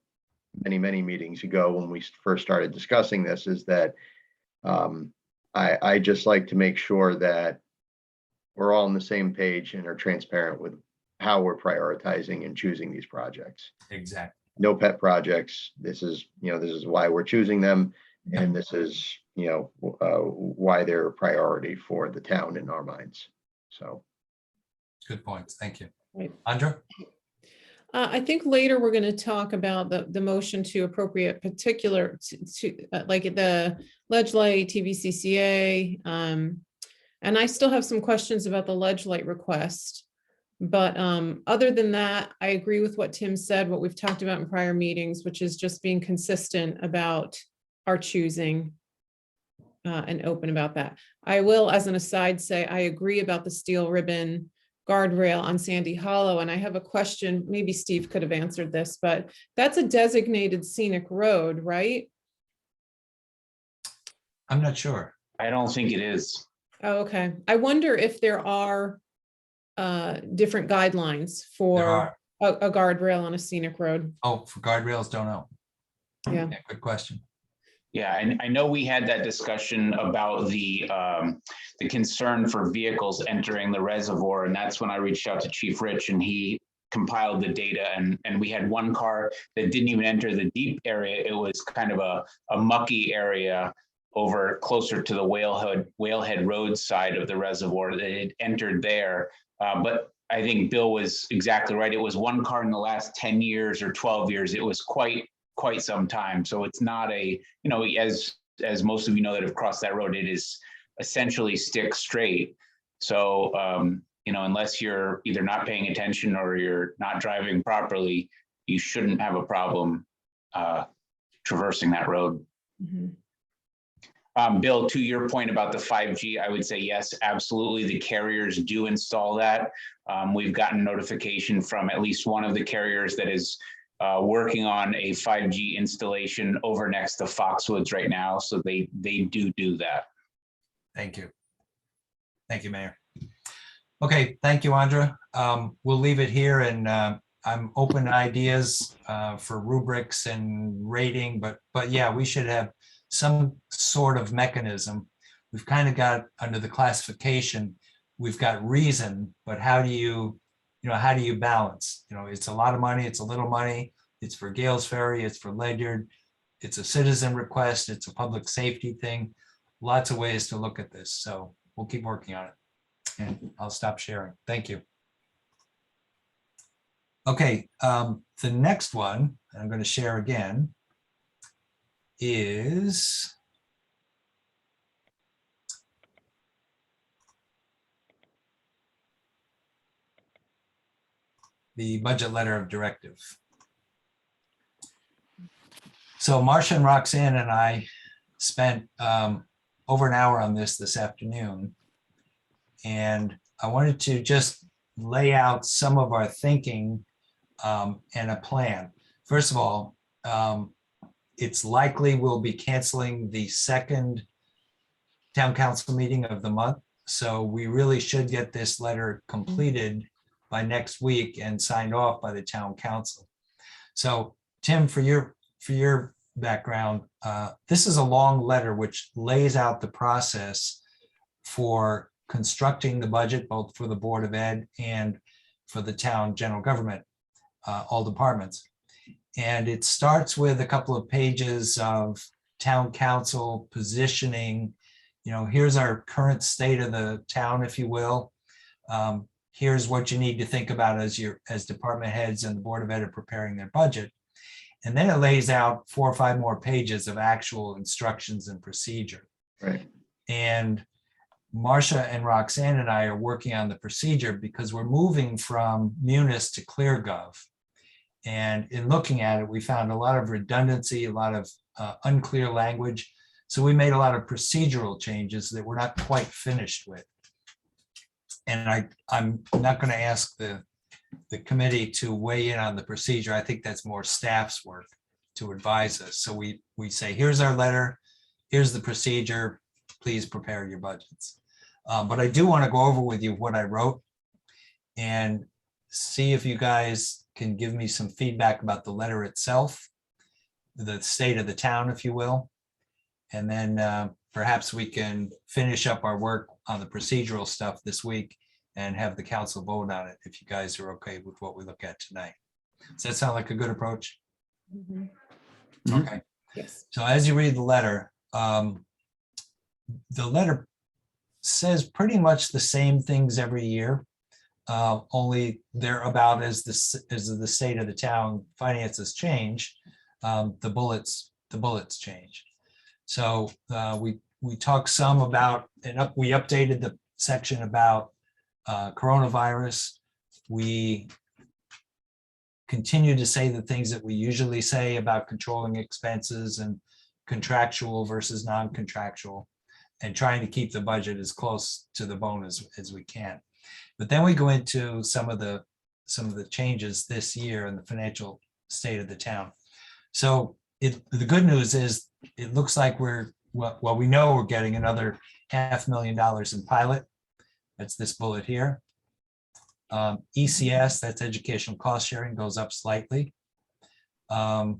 G: many meetings ago when we first started discussing this, is that I just like to make sure that we're all on the same page and are transparent with how we're prioritizing and choosing these projects.
B: Exactly.
G: No pet projects. This is why we're choosing them. And this is, why they're a priority for the town in our minds. So.
B: Good points. Thank you.
F: Right.
B: Andra?
F: I think later we're going to talk about the motion to appropriate particular like the ledge light, TVCCA. And I still have some questions about the ledge light request. But other than that, I agree with what Tim said, what we've talked about in prior meetings, which is just being consistent about our choosing and open about that. I will, as an aside, say I agree about the steel ribbon guardrail on Sandy Hollow. And I have a question, maybe Steve could have answered this, but that's a designated scenic road, right?
B: I'm not sure.
D: I don't think it is.
F: Oh, okay. I wonder if there are different guidelines for a guardrail on a scenic road.
B: Oh, for guardrails, don't know.
F: Yeah.
B: Good question.
D: Yeah, and I know we had that discussion about the concern for vehicles entering the reservoir, and that's when I reached out to Chief Rich, and he compiled the data, and we had one car that didn't even enter the deep area. It was kind of a mucky area over closer to the Whalehead Road side of the reservoir that it entered there. But I think Bill was exactly right. It was one car in the last 10 years or 12 years. It was quite some time. So it's not as most of you know that have crossed that road, it is essentially stick straight. So, unless you're either not paying attention or you're not driving properly, you shouldn't have a problem traversing that road.
F: Mm-hmm.
D: Bill, to your point about the 5G, I would say yes, absolutely. The carriers do install that. We've gotten notification from at least one of the carriers that is working on a 5G installation over next to Foxwoods right now. So they do that.
B: Thank you. Thank you, Mayor. Okay, thank you, Andra. We'll leave it here, and I'm open to ideas for rubrics and rating, but yeah, we should have some sort of mechanism. We've kind of got under the classification, we've got reason, but how do you balance? It's a lot of money, it's a little money, it's for Gales Ferry, it's for Ledyard, it's a citizen request, it's a public safety thing. Lots of ways to look at this. So we'll keep working on it. And I'll stop sharing. Thank you. Okay, the next one, I'm going to share again, is the budget letter of directive. So Marcia and Roxanne and I spent over an hour on this afternoon. And I wanted to just lay out some of our thinking and a plan. First of all, it's likely we'll be canceling the second town council meeting of the month. So we really should get this letter completed by next week and signed off by the town council. So Tim, for your background, this is a long letter which lays out the process for constructing the budget, both for the Board of Ed and for the town general government, all departments. And it starts with a couple of pages of town council positioning. Here's our current state of the town, if you will. Here's what you need to think about as department heads and the Board of Ed are preparing their budget. And then it lays out 4 or 5 more pages of actual instructions and procedure.
G: Right.
B: And Marcia and Roxanne and I are working on the procedure because we're moving from Munis to ClearGov. And in looking at it, we found a lot of redundancy, a lot of unclear language. So we made a lot of procedural changes that we're not quite finished with. And I'm not going to ask the committee to weigh in on the procedure. I think that's more staff's work to advise us. So we say, here's our letter, here's the procedure, please prepare your budgets. But I do want to go over with you what I wrote and see if you guys can give me some feedback about the letter itself, the state of the town, if you will. And then perhaps we can finish up our work on the procedural stuff this week and have the council vote on it if you guys are okay with what we look at tonight. Does that sound like a good approach?
F: Mhm.
B: Okay.
F: Yes.
B: So as you read the letter says pretty much the same things every year, only they're about as the state of the town finances change, the bullets change. So we talked some about, we updated the section about coronavirus. We continue to say the things that we usually say about controlling expenses and contractual versus non-contractual, and trying to keep the budget as close to the bone as we can. But then we go into some of the changes this year in the financial state of the town. So the good news is it looks like we know we're getting another $500,000 in pilot. That's this bullet here. ECS, that's educational cost sharing, goes up slightly. Good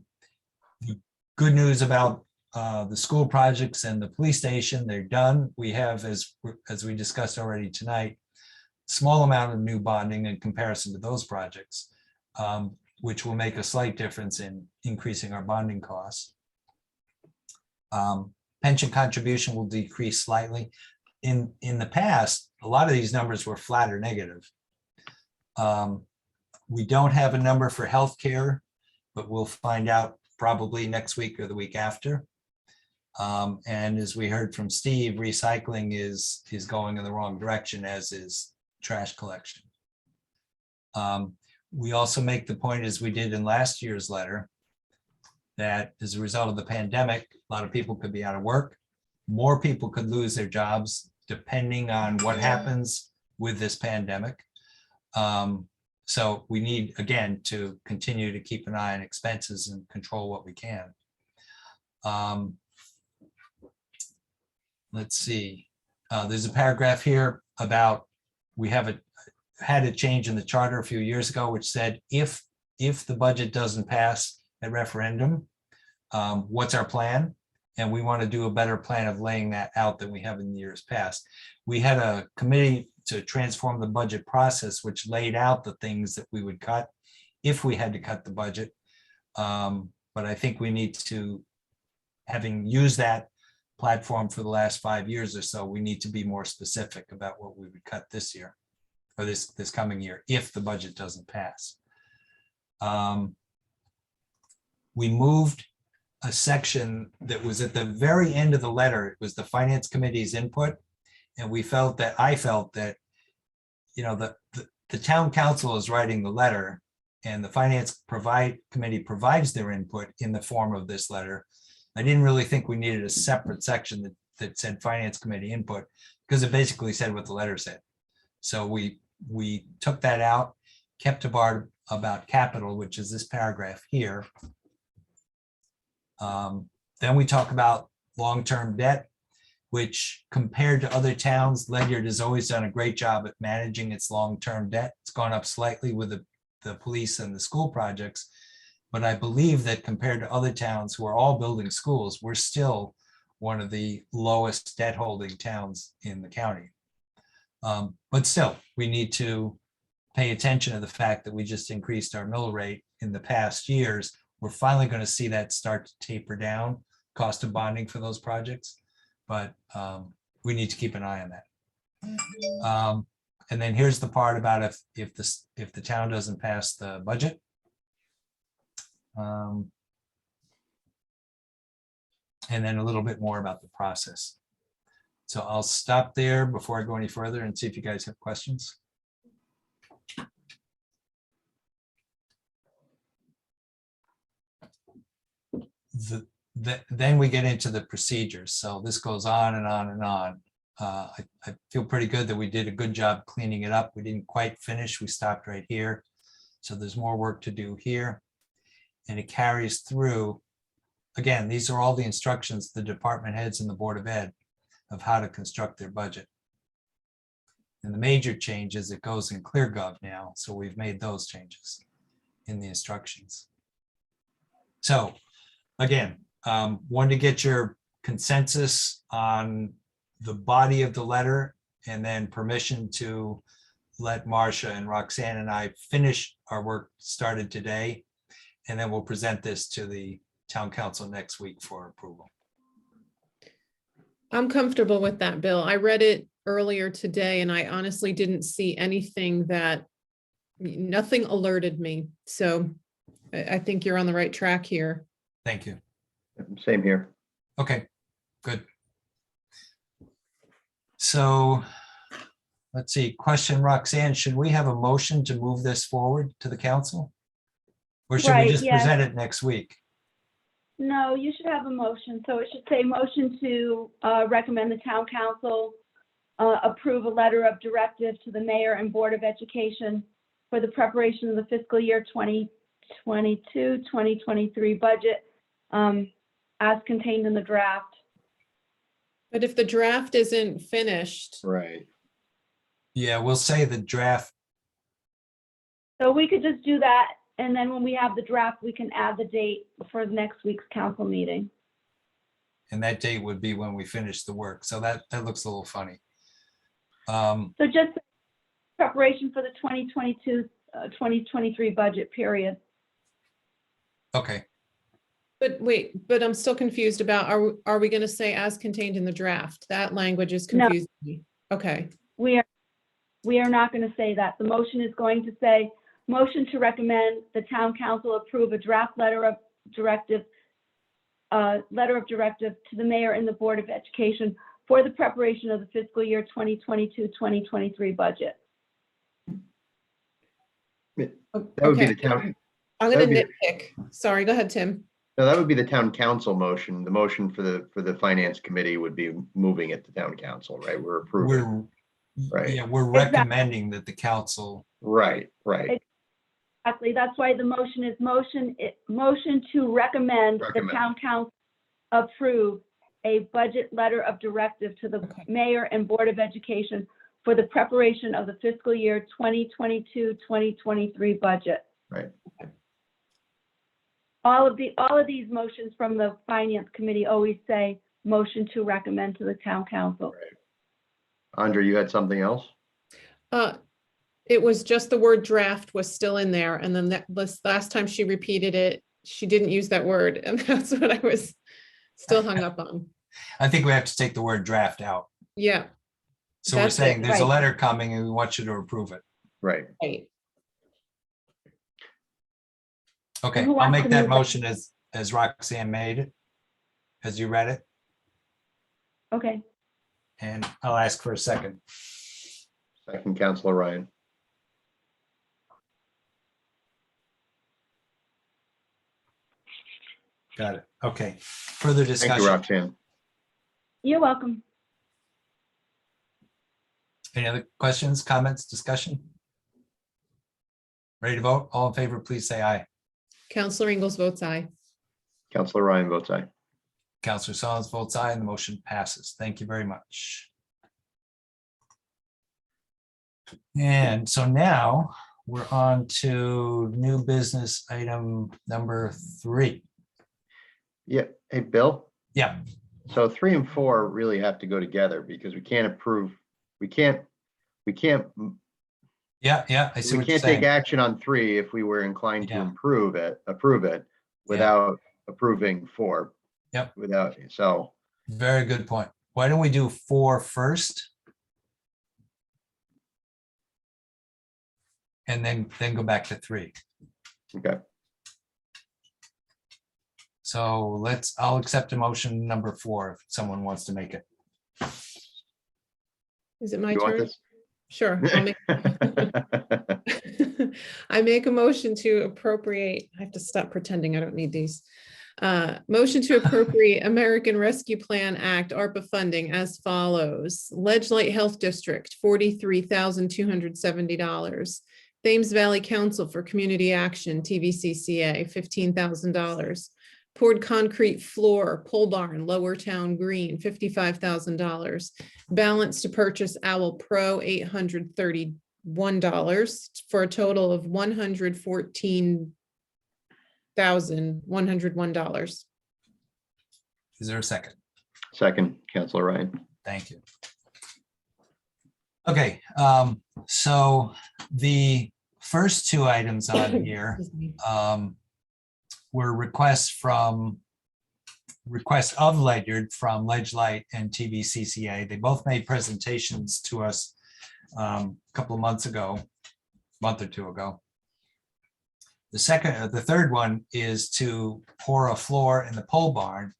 B: news about the school projects and the police station, they're done. We have, as we discussed already tonight, small amount of new bonding in comparison to those projects, which will make a slight difference in increasing our bonding costs. Pension contribution will decrease slightly. In the past, a lot of these numbers were flat or negative. We don't have a number for healthcare, but we'll find out probably next week or the week after. And as we heard from Steve, recycling is going in the wrong direction, as is trash collection. We also make the point, as we did in last year's letter, that as a result of the pandemic, a lot of people could be out of work. More people could lose their jobs depending on what happens with this pandemic. So we need, again, to continue to keep an eye on expenses and control what we can. Let's see. There's a paragraph here about we had a change in the charter a few years ago, which said if the budget doesn't pass at referendum, what's our plan? And we want to do a better plan of laying that out than we have in years past. We had a committee to transform the budget process, which laid out the things that we would cut if we had to cut the budget. But I think we need to, having used that platform for the last 5 years or so, we need to be more specific about what we would cut this year or this coming year if the budget doesn't pass. We moved a section that was at the very end of the letter. It was the Finance Committee's input. And I felt that, the town council is writing the letter and the Finance Committee provides their input in the form of this letter. I didn't really think we needed a separate section that said Finance Committee input, because it basically said what the letter said. So we we took that out, kept a bar about capital, which is this paragraph here. Then we talk about long-term debt, which compared to other towns, Ledyard has always done a great job at managing its long-term debt. It's gone up slightly with the police and the school projects. But I believe that compared to other towns who are all building schools, we're still one of the lowest debt holding towns in the county. But still, we need to pay attention to the fact that we just increased our mill rate in the past years. We're finally going to see that start to taper down, cost of bonding for those projects. But we need to keep an eye on that. And then here's the part about if the town doesn't pass the budget. And then a little bit more about the process. So I'll stop there before I go any further and see if you guys have questions. Then we get into the procedures. So this goes on and on and on. I feel pretty good that we did a good job cleaning it up. We didn't quite finish. We stopped right here. So there's more work to do here. And it carries through. Again, these are all the instructions, the department heads and the Board of Ed of how to construct their budget. And the major change is it goes in ClearGov now. So we've made those changes in the instructions. So again, wanted to get your consensus on the body of the letter and then permission to let Marcia and Roxanne and I finish our work started today. And then we'll present this to the town council next week for approval.
F: I'm comfortable with that, Bill. I read it earlier today and I honestly didn't see anything nothing alerted me. So I think you're on the right track here.
B: Thank you.
G: Same here.
B: Okay, good. So let's see, question, Roxanne, should we have a motion to move this forward to the council? Or should we
A: Right,
B: just
A: yes.
B: present it next week?
A: No, you should have a motion. So it should say motion to recommend the town council approve a letter of directive to the mayor and Board of Education for the preparation of the fiscal year 2022-2023 budget as contained in the draft.
F: But if the draft isn't finished,
G: Right.
B: Yeah, we'll say the draft.
A: So we could just do that. And then when we have the draft, we can add the date for next week's council meeting.
B: And that date would be when we finish the work. So that looks a little funny.
A: So just preparation for the 2022-2023 budget period.
B: Okay,
F: but wait, but I'm still confused about, are we going to say as contained in the draft? That language is
A: No.
F: confusing me. Okay.
A: We are not going to say that. The motion is going to say, motion to recommend the town council approve a draft letter of directive to the mayor and the Board of Education for the preparation of the fiscal year 2022-2023 budget.
G: That would be
F: Okay.
G: the town.
F: I'm going to
G: That'd
F: nitpick. Sorry, go ahead, Tim.
G: No, that would be the town council motion. The motion for the finance committee would be moving it to town council, right? We're approving. Right.
B: Yeah, we're
A: Exactly.
B: recommending that the council.
G: Right.
A: Exactly. That's why the motion is motion to recommend the
G: Recommend.
A: town council approve a budget letter of directive to the
F: Okay.
A: mayor and Board of Education for the preparation of the fiscal year 2022-2023 budget.
G: Right.
A: All of these motions from the finance committee always say motion to recommend to the town council.
G: Andre, you had something else?
F: It was just the word draft was still in there. And then that last time she repeated it, she didn't use that word. And that's what I was still hung up on.
B: I think we have to take the word draft out.
F: Yeah,
B: So we're
F: That's it,
B: saying there's a
A: right.
B: letter coming and we want you to approve it.
G: Right.
F: right.
B: Okay,
A: Who
B: I'll
A: wants
B: make
A: to
B: that
A: move it?
B: motion as Roxanne made it. As you read it,
A: Okay.
B: and I'll ask for a second.
G: Second, Councilor Ryan.
B: Got it. Okay, further
G: Thank you,
B: discussion.
G: Roxanne.
A: You're welcome.
B: Any other questions, comments, discussion? Ready to vote? All in favor, please say aye.
F: Counselor Ingalls votes aye.
G: Counselor Ryan votes aye.
B: Counselor Sons votes aye, and the motion passes. Thank you very much. And so now we're on to new business item number 3.
G: Yeah, hey, Bill.
B: Yeah,
G: So 3 and 4 really have to go together because we can't approve, we can't
B: I see what you're
G: take
B: saying.
G: action on 3 if we were inclined to
B: Yeah.
G: approve it without approving 4.
B: Yep.
G: Without, so,
B: Very good point. Why don't we do 4 first? And then go back to 3.
G: okay.
B: So I'll accept a motion number 4 if someone wants to make it.
F: Is it my
G: You want
F: turn?
G: this?
F: Sure. I make a motion to appropriate, I have to stop pretending I don't need these. Motion to appropriate American Rescue Plan Act, ARPA funding as follows. Ledge Light Health District, $43,270. Thames Valley Council for Community Action, TVCCA, $15,000. Poured concrete floor, pole barn, Lower Town Green, $55,000. Balance to purchase Owl Pro, $831 for a total of $114,101.
B: Is there a second?
G: Second, Counselor Ryan.
B: Thank you. Okay, so the first 2 items on here were requests of Ledyard from Ledge Light and TVCCA. They both made presentations to us a couple of months ago, month or 2 ago. The third one is to pour a floor in the pole barn,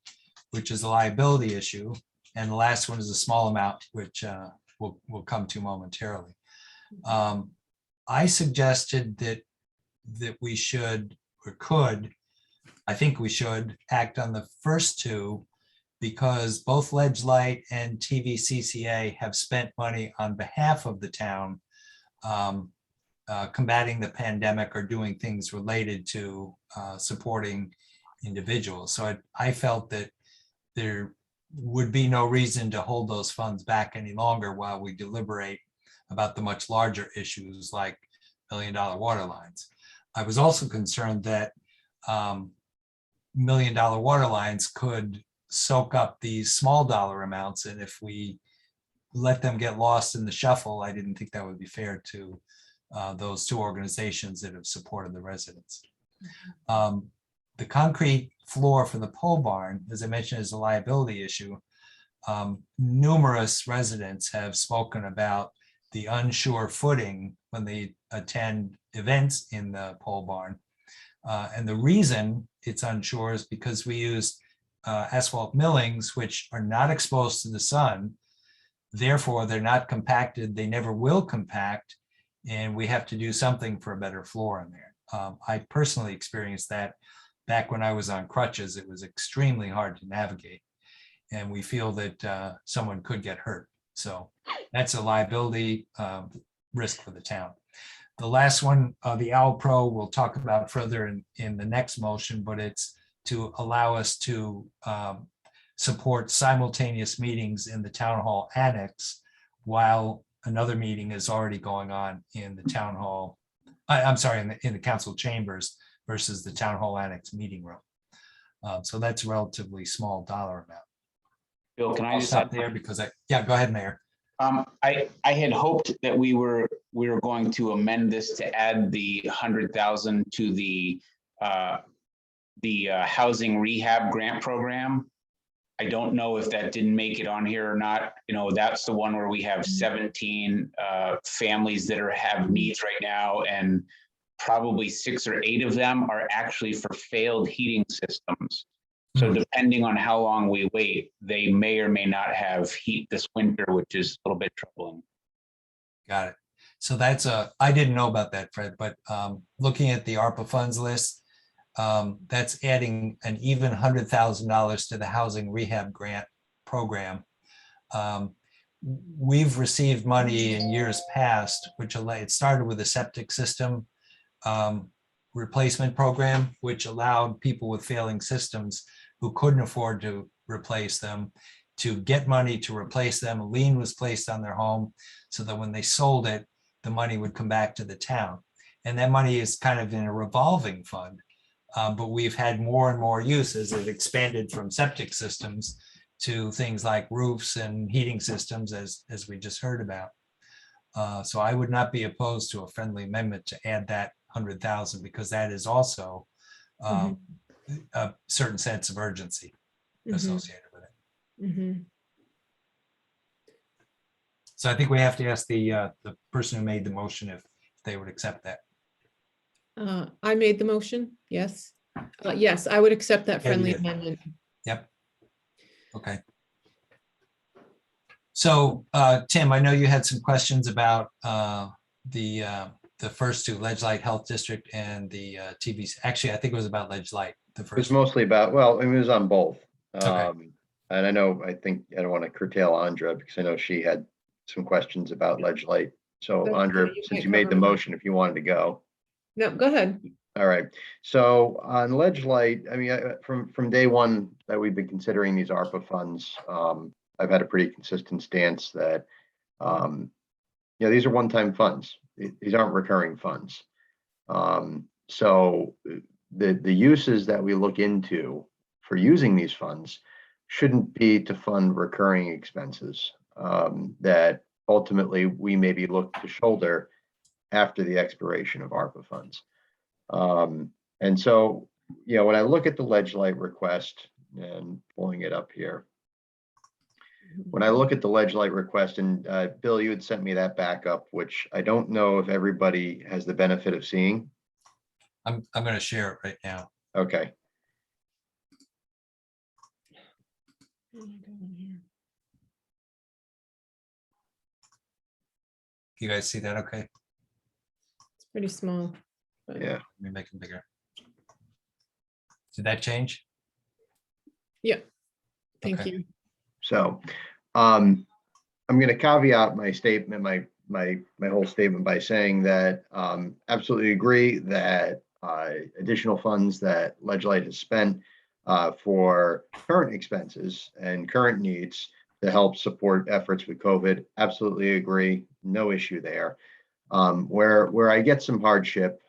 B: which is a liability issue. And the last one is a small amount, which we'll come to momentarily. I suggested that we should or could, I think we should act on the first 2 because both Ledge Light and TVCCA have spent money on behalf of the town combating the pandemic or doing things related to supporting individuals. So I felt that there would be no reason to hold those funds back any longer while we deliberate about the much larger issues like $1 million water lines. I was also concerned that $1 million water lines could soak up these small dollar amounts. And if we let them get lost in the shuffle, I didn't think that would be fair to those 2 organizations that have supported the residents. The concrete floor for the pole barn, as I mentioned, is a liability issue. Numerous residents have spoken about the unsure footing when they attend events in the pole barn. And the reason it's unsure is because we use asphalt millings, which are not exposed to the sun. Therefore, they're not compacted. They never will compact. And we have to do something for a better floor in there. I personally experienced that back when I was on crutches. It was extremely hard to navigate. And we feel that someone could get hurt. So that's a liability risk for the town. The last one, the Owl Pro, we'll talk about further in the next motion, but it's to allow us to support simultaneous meetings in the town hall annex while another meeting is already going on in the town hall. I'm sorry, in the council chambers versus the town hall annex meeting room. So that's a relatively small dollar amount.
D: Bill, can I
B: I'll
D: just
B: stop
D: add?
B: there because go ahead, Mayor.
D: I had hoped that we were going to amend this to add the 100,000 to the housing rehab grant program. I don't know if that didn't make it on here or not. You know, that's the one where we have 17 families that have needs right now, and probably 6 or 8 of them are actually for failed heating systems. So depending on how long we wait, they may or may not have heat this winter, which is a little bit troubling.
B: Got it. So that's I didn't know about that, Fred, but looking at the ARPA funds list, that's adding an even $100,000 to the housing rehab grant program. We've received money in years past, which it started with a septic system replacement program, which allowed people with failing systems who couldn't afford to replace them to get money to replace them. A lien was placed on their home so that when they sold it, the money would come back to the town. And that money is kind of in a revolving fund. But we've had more and more use as it expanded from septic systems to things like roofs and heating systems, as we just heard about. So I would not be opposed to a friendly amendment to add that 100,000, because that is also a certain sense of urgency associated with it. So I think we have to ask the person who made the motion if they would accept that.
F: I made the motion. Yes. Yes, I would accept that
B: Yeah, you
F: friendly
B: did.
F: amendment.
B: Yep. Okay. So Tim, I know you had some questions about the first two, Ledge Light Health District and the TVC. Actually, I think it was about Ledge Light. The
G: It was
B: first.
G: mostly about, well, I mean, it was on both.
B: Okay.
G: And I think I don't want to curtail Andra because I know she had some questions about Ledge Light. So
F: That's
G: Andra,
F: fine, you
G: since
F: might
G: you made the
F: cover mine.
G: motion, if you wanted to go.
F: No, go ahead.
G: All right. So on Ledge Light, I mean, from day one that we've been considering these ARPA funds, I've had a pretty consistent stance that, these are one-time funds. These aren't recurring funds. So the uses that we look into for using these funds shouldn't be to fund recurring expenses that ultimately we maybe look to shoulder after the expiration of ARPA funds. And so, when I look at the Ledge Light request and pulling it up here, when I look at the Ledge Light request, and Bill, you had sent me that backup, which I don't know if everybody has the benefit of seeing.
B: I'm going to share it right now.
G: Okay.
B: You guys see that? Okay.
F: It's pretty small. But
G: Yeah.
B: Let me make it bigger. Did that change?
F: yeah. Thank
B: Okay.
F: you.
G: So I'm going to caveat my statement, my whole statement by saying that absolutely agree that additional funds that Ledge Light has spent for current expenses and current needs to help support efforts with COVID. Absolutely agree. No issue there. Where I get some hardship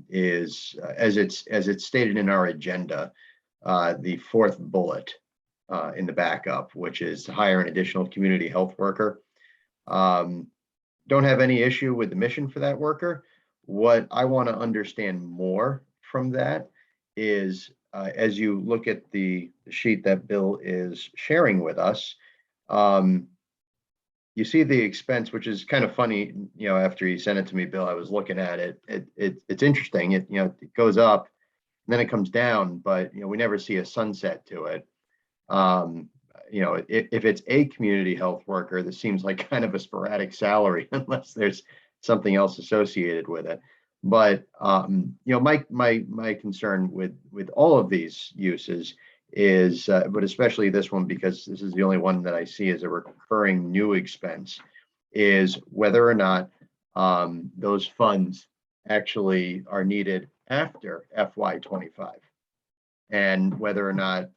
G: is as it's stated in our agenda, the fourth bullet in the backup, which is to hire an additional community health worker. Don't have any issue with the mission for that worker. What I want to understand more from that is, as you look at the sheet that Bill is sharing with us, you see the expense, which is kind of funny. After you sent it to me, Bill, I was looking at it. It's interesting. It goes up, and then it comes down, but we never see a sunset to it. If it's a community health worker, this seems like kind of a sporadic salary unless there's something else associated with it. But my concern with all of these uses is, but especially this one, because this is the only one that I see as a recurring new expense, is whether or not those funds actually are needed after FY25, and whether or not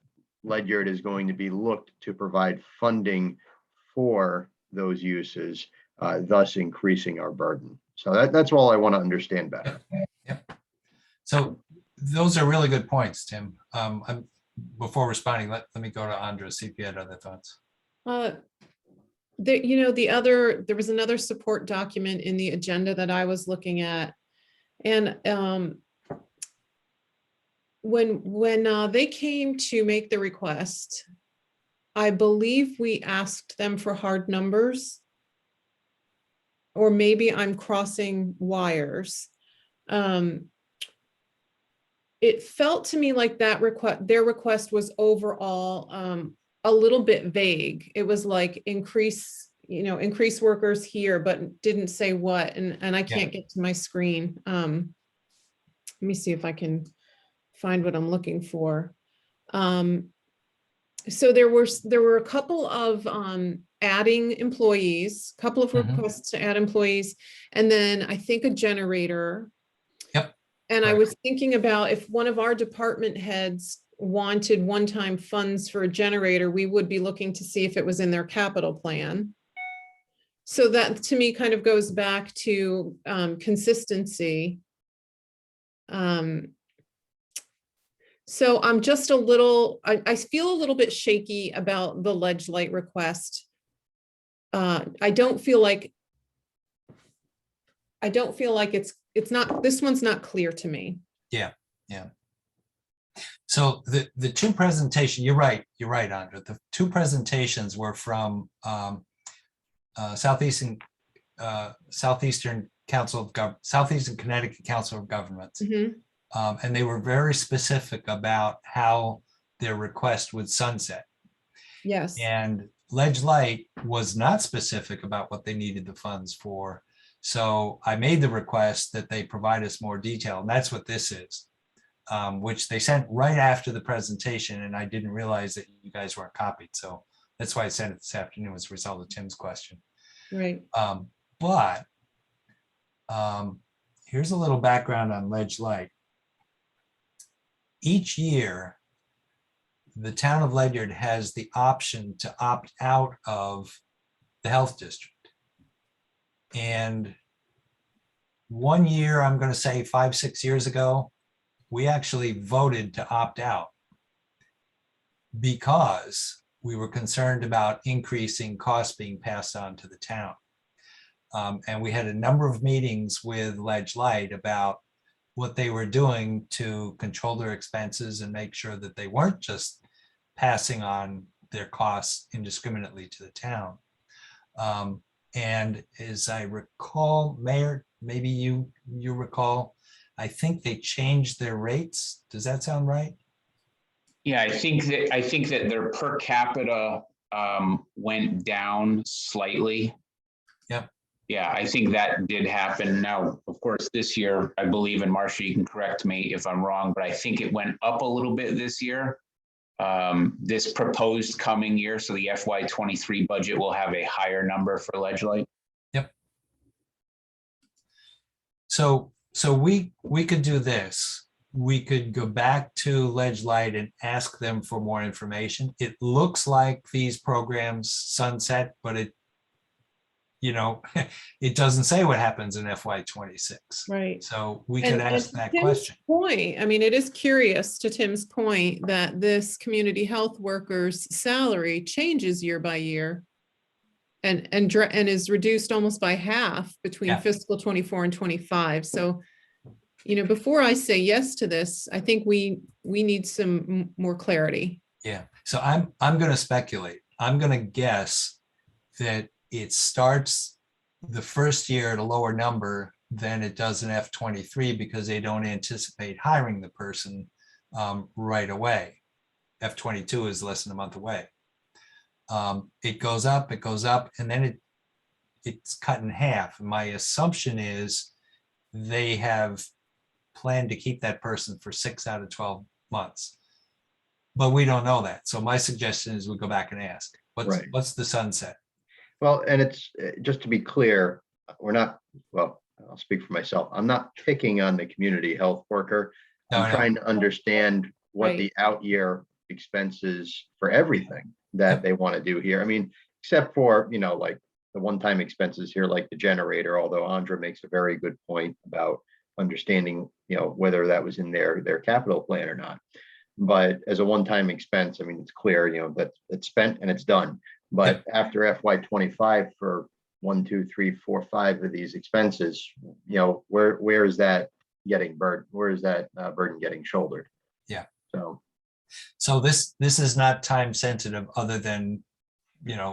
G: Ledyard is going to be looked to provide funding for those uses, thus increasing our burden. So that's all I want to understand better.
B: Yep. So those are really good points, Tim. Before responding, let me go to Andra, see if you had other thoughts.
F: There was another support document in the agenda that I was looking at. And when they came to make the request, I believe we asked them for hard numbers, or maybe I'm crossing wires. It felt to me like their request was overall a little bit vague. It was like increase workers here, but didn't say what, and I can't get to my screen. Let me see if I can find what I'm looking for. So there were a couple of adding employees, couple of requests to add employees, and then I think a generator.
B: Yep.
F: And I
B: Right.
F: was thinking about if one of our department heads wanted one-time funds for a generator, we would be looking to see if it was in their capital plan. So that to me kind of goes back to consistency. So I'm just a little, I feel a little bit shaky about the ledge light request. I don't feel like it's not, this one's not clear to me.
B: Yeah. So the two presentation, you're right, Andra. The two presentations were from Southeastern Council of Southeastern Connecticut Council of Governments.
F: Mhm.
B: And they were very specific about how their request would sunset.
F: Yes.
B: And Ledge Light was not specific about what they needed the funds for. So I made the request that they provide us more detail, and that's what this is, which they sent right after the presentation, and I didn't realize that you guys weren't copied. So that's why I sent it this afternoon as a result of Tim's question.
F: Right.
B: But here's a little background on Ledge Light. Each year, the town of Ledyard has the option to opt out of the health district. And one year, I'm going to say 5-6 years ago, we actually voted to opt out because we were concerned about increasing costs being passed on to the town. And we had a number of meetings with Ledge Light about what they were doing to control their expenses and make sure that they weren't just passing on their costs indiscriminately to the town. And as I recall, Mayor, maybe you recall, I think they changed their rates. Does that sound right?
D: Yeah, I think that their per capita went down slightly.
B: Yep.
D: Yeah, I think that did happen. Now, of course, this year, I believe, and Marcia, you can correct me if I'm wrong, but I think it went up a little bit this year. This proposed coming year, so the FY23 budget will have a higher number for Ledge Light.
B: Yep. So we could do this. We could go back to Ledge Light and ask them for more information. It looks like these programs sunset, but it doesn't say what happens in FY26.
F: Right.
B: So we could ask
F: to
B: that
F: Tim's
B: question.
F: Point, I mean, it is curious to Tim's point that this community health worker's salary changes year by year and is reduced almost by half between
B: Yeah.
F: fiscal 24 and 25. So, before I say yes to this, I think we need some more clarity.
B: Yeah. So I'm going to speculate. I'm going to guess that it starts the first year at a lower number than it does in F23 because they don't anticipate hiring the person right away. F22 is less than a month away. It goes up, and then it's cut in half. My assumption is they have planned to keep that person for 6 out of 12 months. But we don't know that. So my suggestion is we go back and ask, what's the sunset?
G: Well, and it's just to be clear, we're not, well, I'll speak for myself. I'm not picking on the community health worker. I'm trying to understand what
F: Right.
G: the out year expenses for everything that they want to do here. I mean, except for, like the one-time expenses here, like the generator, although Andra makes a very good point about understanding, whether that was in their capital plan or not. But as a one-time expense, I mean, it's clear, that it's spent and it's done. But after FY25 for 1, 2, 3, 4, 5 of these expenses, where is that getting burden? Where is that burden getting shouldered?
B: Yeah.
G: So
B: this is not time sensitive other than,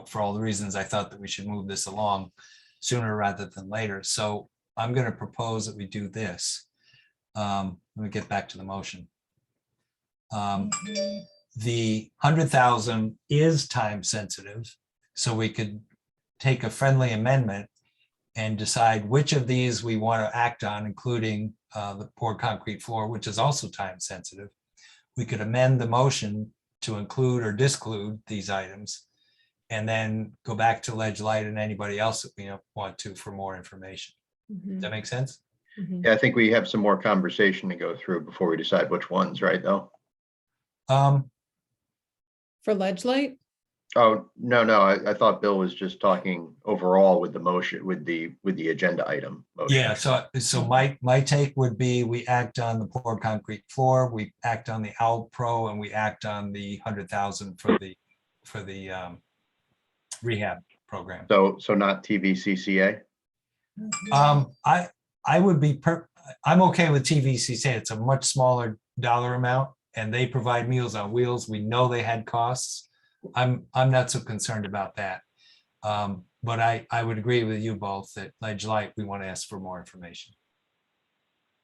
B: for all the reasons I thought that we should move this along sooner rather than later. So I'm going to propose that we do this. Let me get back to the motion. The 100,000 is time sensitive, so we could take a friendly amendment and decide which of these we want to act on, including the poured concrete floor, which is also time sensitive. We could amend the motion to include or disclude these items, and then go back to Ledge Light and anybody else that we want to for more information. Does that make sense?
F: Mhm.
G: Yeah, I think we have some more conversation to go through before we decide which ones, right, though?
F: For ledge light?
G: Oh, no, I thought Bill was just talking overall with the motion, with the agenda item. motion.
B: Yeah, so my take would be we act on the poured concrete floor, we act on the Owl Pro, and we act on the 100,000 for the rehab program.
G: So not TVCCA?
B: I would be I'm okay with TVCC. It's a much smaller dollar amount and they provide Meals on Wheels. We know they had costs. I'm not so concerned about that. But I would agree with you both that Ledge Light, we want to ask for more information.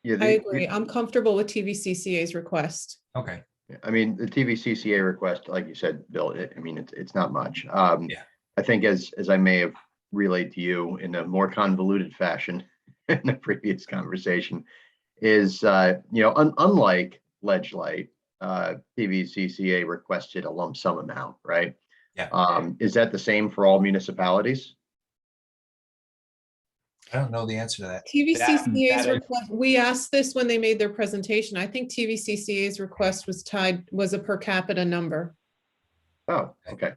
G: Yeah,
F: I agree. I'm comfortable with TVCCA's request.
B: Okay.
G: I mean, the TVCCA request, like you said, Bill, I mean, it's not much.
B: Yeah.
G: I think as I may have relayed to you in a more convoluted fashion in the previous conversation, is unlike Ledge Light, TVCCA requested a lump sum amount, right?
B: Yeah.
G: Is that the same for all municipalities?
B: I don't know the answer to that.
F: TVCCA's
D: that-
F: request, we asked this when they made their presentation. I think TVCCA's request was a per capita number.
G: Oh, okay.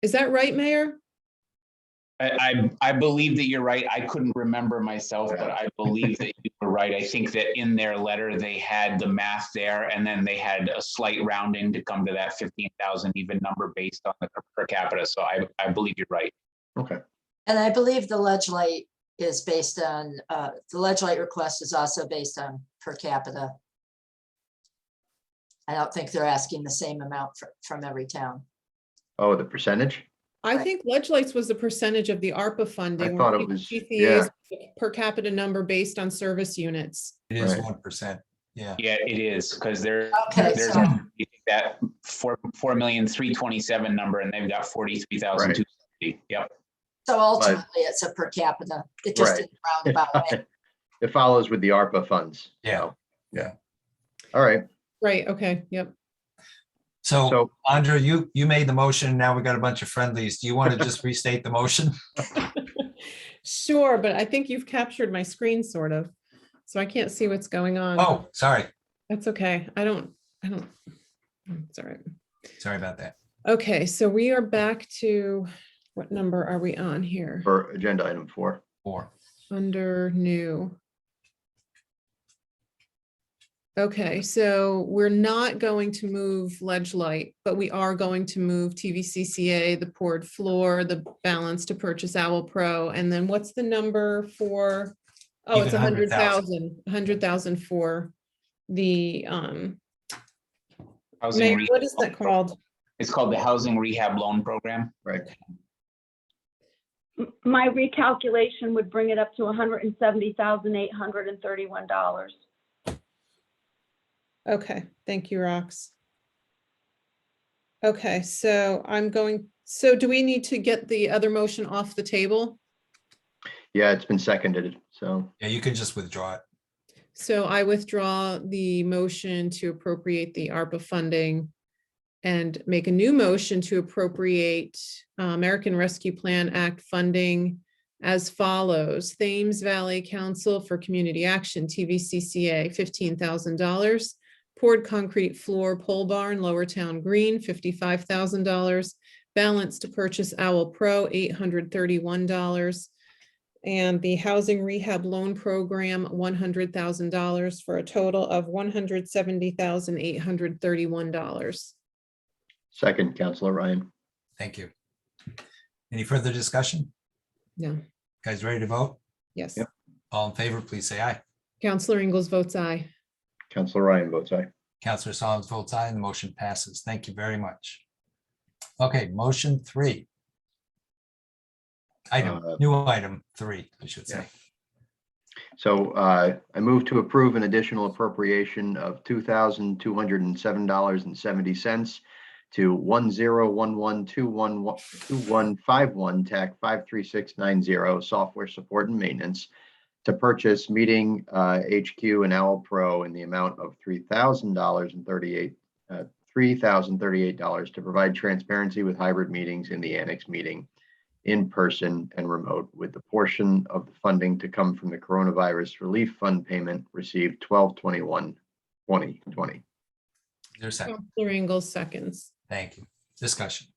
F: Is that right, Mayor?
D: I believe that you're right. I couldn't remember myself, but I believe that you were right. I think that in their letter, they had the math there and then they had a slight rounding to come to that 15,000 even number based on the per capita. So I believe you're right.
G: Okay.
H: And I believe the Ledge Light is based on, the Ledge Light request is also based on per capita. I don't think they're asking the same amount from every town.
G: Oh, the percentage?
F: I
H: Right.
F: think Ledge Lights was the percentage of the ARPA funding.
G: thought
F: where
G: it was-
F: TVCCA's per capita number based on service units.
B: It is
G: Right.
B: 1%. Yeah.
D: Yeah, it is because there's
H: Okay, so,
D: that 4,327,000 number and they've got 43,260. Yep.
H: so ultimately it's a per capita. It just
G: Right.
H: didn't roundabout way.
G: It follows with the ARPA funds.
B: Yeah.
G: So, yeah. All right.
F: Right, okay, yep.
B: So
G: So
B: Andrea, you made the motion. Now we got a bunch of friendlies. Do you want to just restate the motion?
F: Sure, but I think you've captured my screen sort of. So I can't see what's going on.
B: Oh, sorry.
F: That's okay. I don't, it's all right.
B: Sorry about that.
F: Okay, so we are back to, what number are we on here?
G: for agenda item 4.
B: 4.
F: Under new. Okay, so we're not going to move Ledge Light, but we are going to move TVCCA, the poured floor, the balance to purchase Owl Pro, and then what's the number for? Oh, it's
B: Even
F: 100,000, 100,000 for the,
D: Housing
F: Mayor,
D: rehab
F: what is that
D: loan
F: called?
D: It's called the Housing Rehab Loan Program.
G: Right.
A: My recalculation would bring it up to $170,831.
F: Okay, thank you, Rox. Okay, so do we need to get the other motion off the table?
G: Yeah, it's been seconded. So
B: Yeah, you can just withdraw it.
F: So I withdraw the motion to appropriate the ARPA funding and make a new motion to appropriate American Rescue Plan Act funding as follows. Thames Valley Council for Community Action, TVCCA, $15,000. Poured concrete floor pole barn, Lower Town Green, $55,000. Balance to purchase Owl Pro, $831. And the Housing Rehab Loan Program, $100,000 for a total of $170,831.
G: second, Councilor Ryan.
B: Thank you. Any further discussion?
F: No,
B: Guys ready to vote?
F: yes.
G: Yep.
B: All in favor, please say aye.
F: Counselor Ingalls votes aye.
G: Councilor Ryan votes aye.
B: Counselor Solomon votes aye and the motion passes. Thank you very much. Okay, motion 3. New item 3, I should say.
G: So I move to approve an additional appropriation of $2,207.70 to 1011212151 TAC 53690 software support and maintenance to purchase meeting HQ and Owl Pro in the amount of $3,038 to provide transparency with hybrid meetings in the annex meeting in person and remote, with the portion of the funding to come from the Coronavirus Relief Fund payment received 12/21/2020.
B: There's a second.
F: Counselor Ingalls seconds.
B: Thank you. Discussion.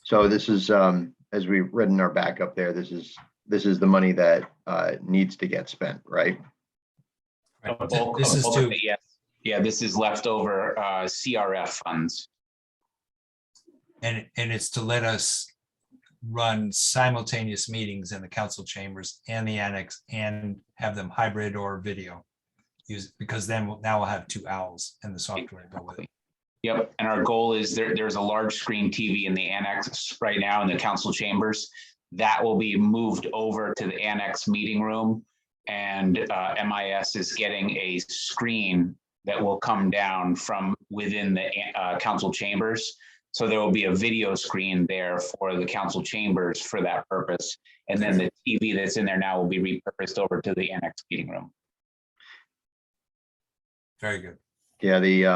G: So this is, as we read in our backup there, this is the money that needs to get spent, right?
B: Right.
D: A bulk-
B: This
D: a
B: is
D: bulk
B: to,
D: of it, yes. Yeah, this is leftover CRF funds.
B: and it's to let us run simultaneous meetings in the council chambers and the annex and have them hybrid or video. Because then now we'll have 2 owls and the software to go with it.
D: Yep, and our goal is there's a large screen TV in the annex right now in the council chambers. That will be moved over to the annex meeting room. And MIS is getting a screen that will come down from within the council chambers. So there will be a video screen there for the council chambers for that purpose. And then the TV that's in there now will be repurposed over to the annex meeting room.
B: Very good.
G: Yeah, the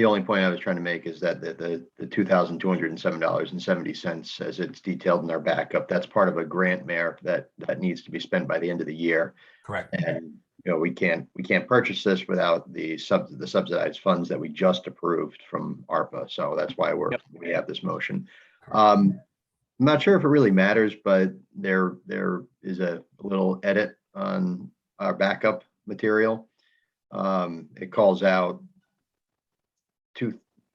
G: only point I was trying to make is that the $2,207.70, as it's detailed in our backup, that's part of a grant, Mayor, that needs to be spent by the end of the year.
B: Correct.
G: And we can't purchase this without the subsidized funds that we just approved from ARPA. So that's why we have this motion. I'm not sure if it really matters, but there is a little edit on our backup material. It calls out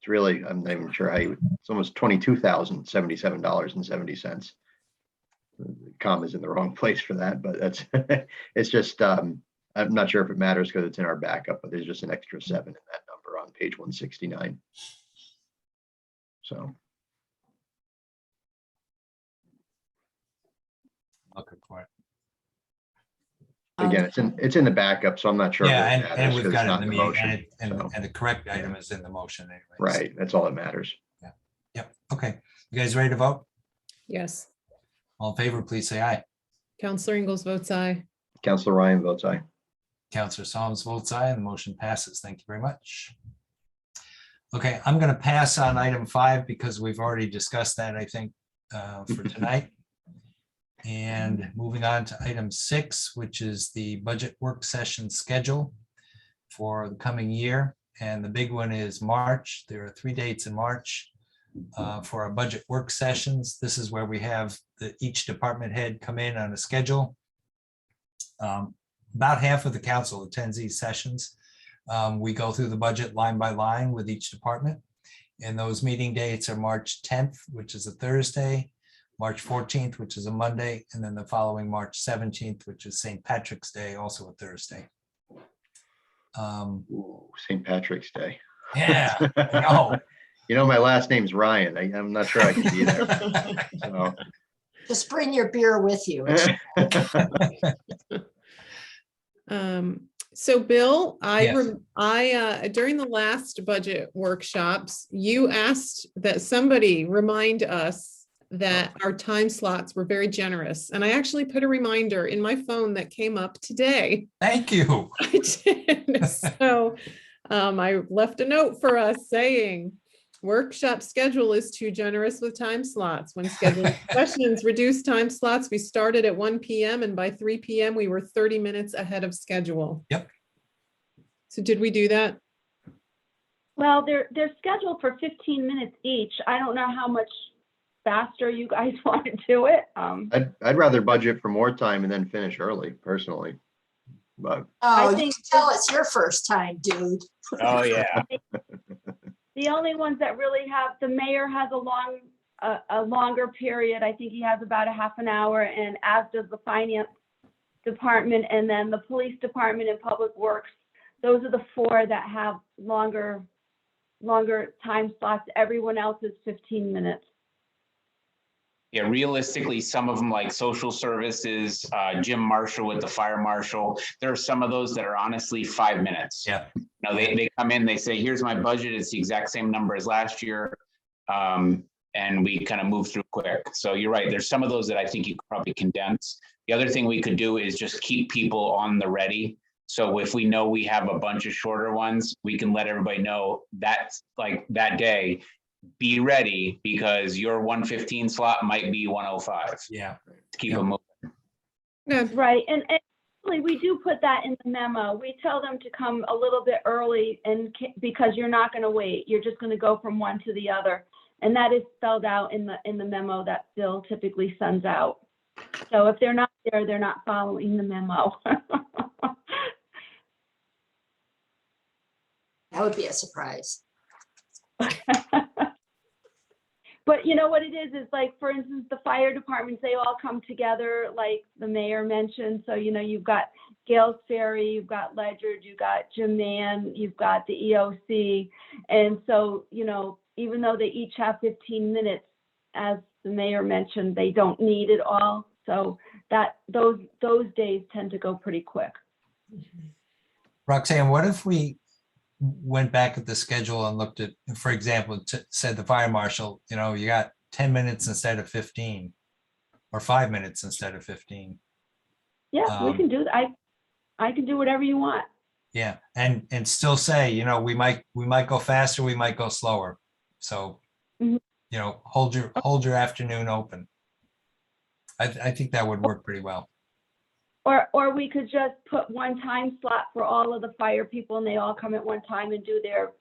G: it's really, I'm not even sure it's almost $22,077.70. The comma's in the wrong place for that, but that's it's just I'm not sure if it matters because it's in our backup, but there's just an extra 7 in that number on page 169. So
B: Looking for it.
G: again, it's in the backup, so I'm not sure. if
B: Yeah,
G: it
B: and
G: matters
B: we've
G: 'cause
B: got
G: it's
B: it
G: not
B: in the
G: in
B: meeting,
G: motion, so.
B: and the correct item is in the motion anyway.
G: Right, that's all that matters.
B: Yep. Okay. You guys ready to vote?
F: Yes.
B: All in favor, please say aye.
F: Counselor Ingalls votes aye.
G: Councilor Ryan votes aye.
B: Counselor Solomon votes aye, and the motion passes. Thank you very much. Okay, I'm going to pass on item 5 because we've already discussed that, I think, for tonight. And moving on to item 6, which is the budget work session schedule for the coming year. And the big one is March. There are 3 dates in March for our budget work sessions. This is where we have each department head come in on a schedule. About half of the council attends these sessions. We go through the budget line by line with each department. And those meeting dates are March 10th, which is a Thursday, March 14th, which is a Monday, and then the following March 17th, which is St. Patrick's Day, also a Thursday.
G: Ooh, St. Patrick's Day.
B: Yeah, I know.
G: My last name's Ryan. I'm not sure I can be there. So.
H: Just bring your beer with you.
F: So Bill,
B: Yes.
F: I during the last budget workshops, you asked that somebody remind us that our time slots were very generous. And I actually put a reminder in my phone that came up today.
B: Thank you.
F: I did. So I left a note for us saying, workshop schedule is too generous with time slots. When scheduling sessions, reduced time slots, we started at 1 p.m. and by 3 p.m. we were 30 minutes ahead of schedule.
B: Yep.
F: So did we do that?
A: Well, they're scheduled for 15 minutes each. I don't know how much faster you guys want to do it.
G: I'd rather budget for more time and then finish early, personally. But
H: Oh,
A: I
H: you
A: think-
H: can tell it's your first time, dude.
D: Oh, yeah.
A: The only ones that really have, the mayor has a longer period. I think he has about a half an hour, and as does the finance department, and then the police department and public works. Those are the 4 that have longer time slots. Everyone else is 15 minutes.
D: Yeah, realistically, some of them like social services, Jim Marshall with the fire marshal, there are some of those that are honestly 5 minutes.
B: Yeah.
D: They come in, they say, here's my budget. It's the exact same number as last year. And we kind of move through quick. So you're right. There's some of those that I think you could probably condense. The other thing we could do is just keep people on the ready. So if we know we have a bunch of shorter ones, we can let everybody know that's like that day, be ready because your 1:15 slot might be 1:05
B: Yeah.
D: to keep
B: Yep.
D: them moving.
F: Yeah,
A: Right, and actually, we do put that in the memo. We tell them to come a little bit early and because you're not gonna wait, you're just gonna go from one to the other. And that is spelled out in the memo that Bill typically sends out. So if they're not there, they're not following the memo.
H: That would be a surprise.
A: But you know what it is like, for instance, the fire departments, they all come together, like the mayor mentioned. So, you know, you've got Gales Ferry, you've got Ledyard, you've got Jim Mann, you've got the EOC. And so, you know, even though they each have 15 minutes, as the mayor mentioned, they don't need it all. So that those days tend to go pretty quick.
B: Roxanne, what if we went back at the schedule and looked at, for example, said the fire marshal, you know, you got 10 minutes instead of 15 or 5 minutes instead of 15.
A: Yeah, we can do that. I can do whatever you want.
B: Yeah, and still say, you know, we might go faster, we might go slower. So,
A: Mhm.
B: you know, hold your afternoon open. I think that would work pretty well.
A: Or we could just put one time slot for all of the fire people and they all come at one time and do their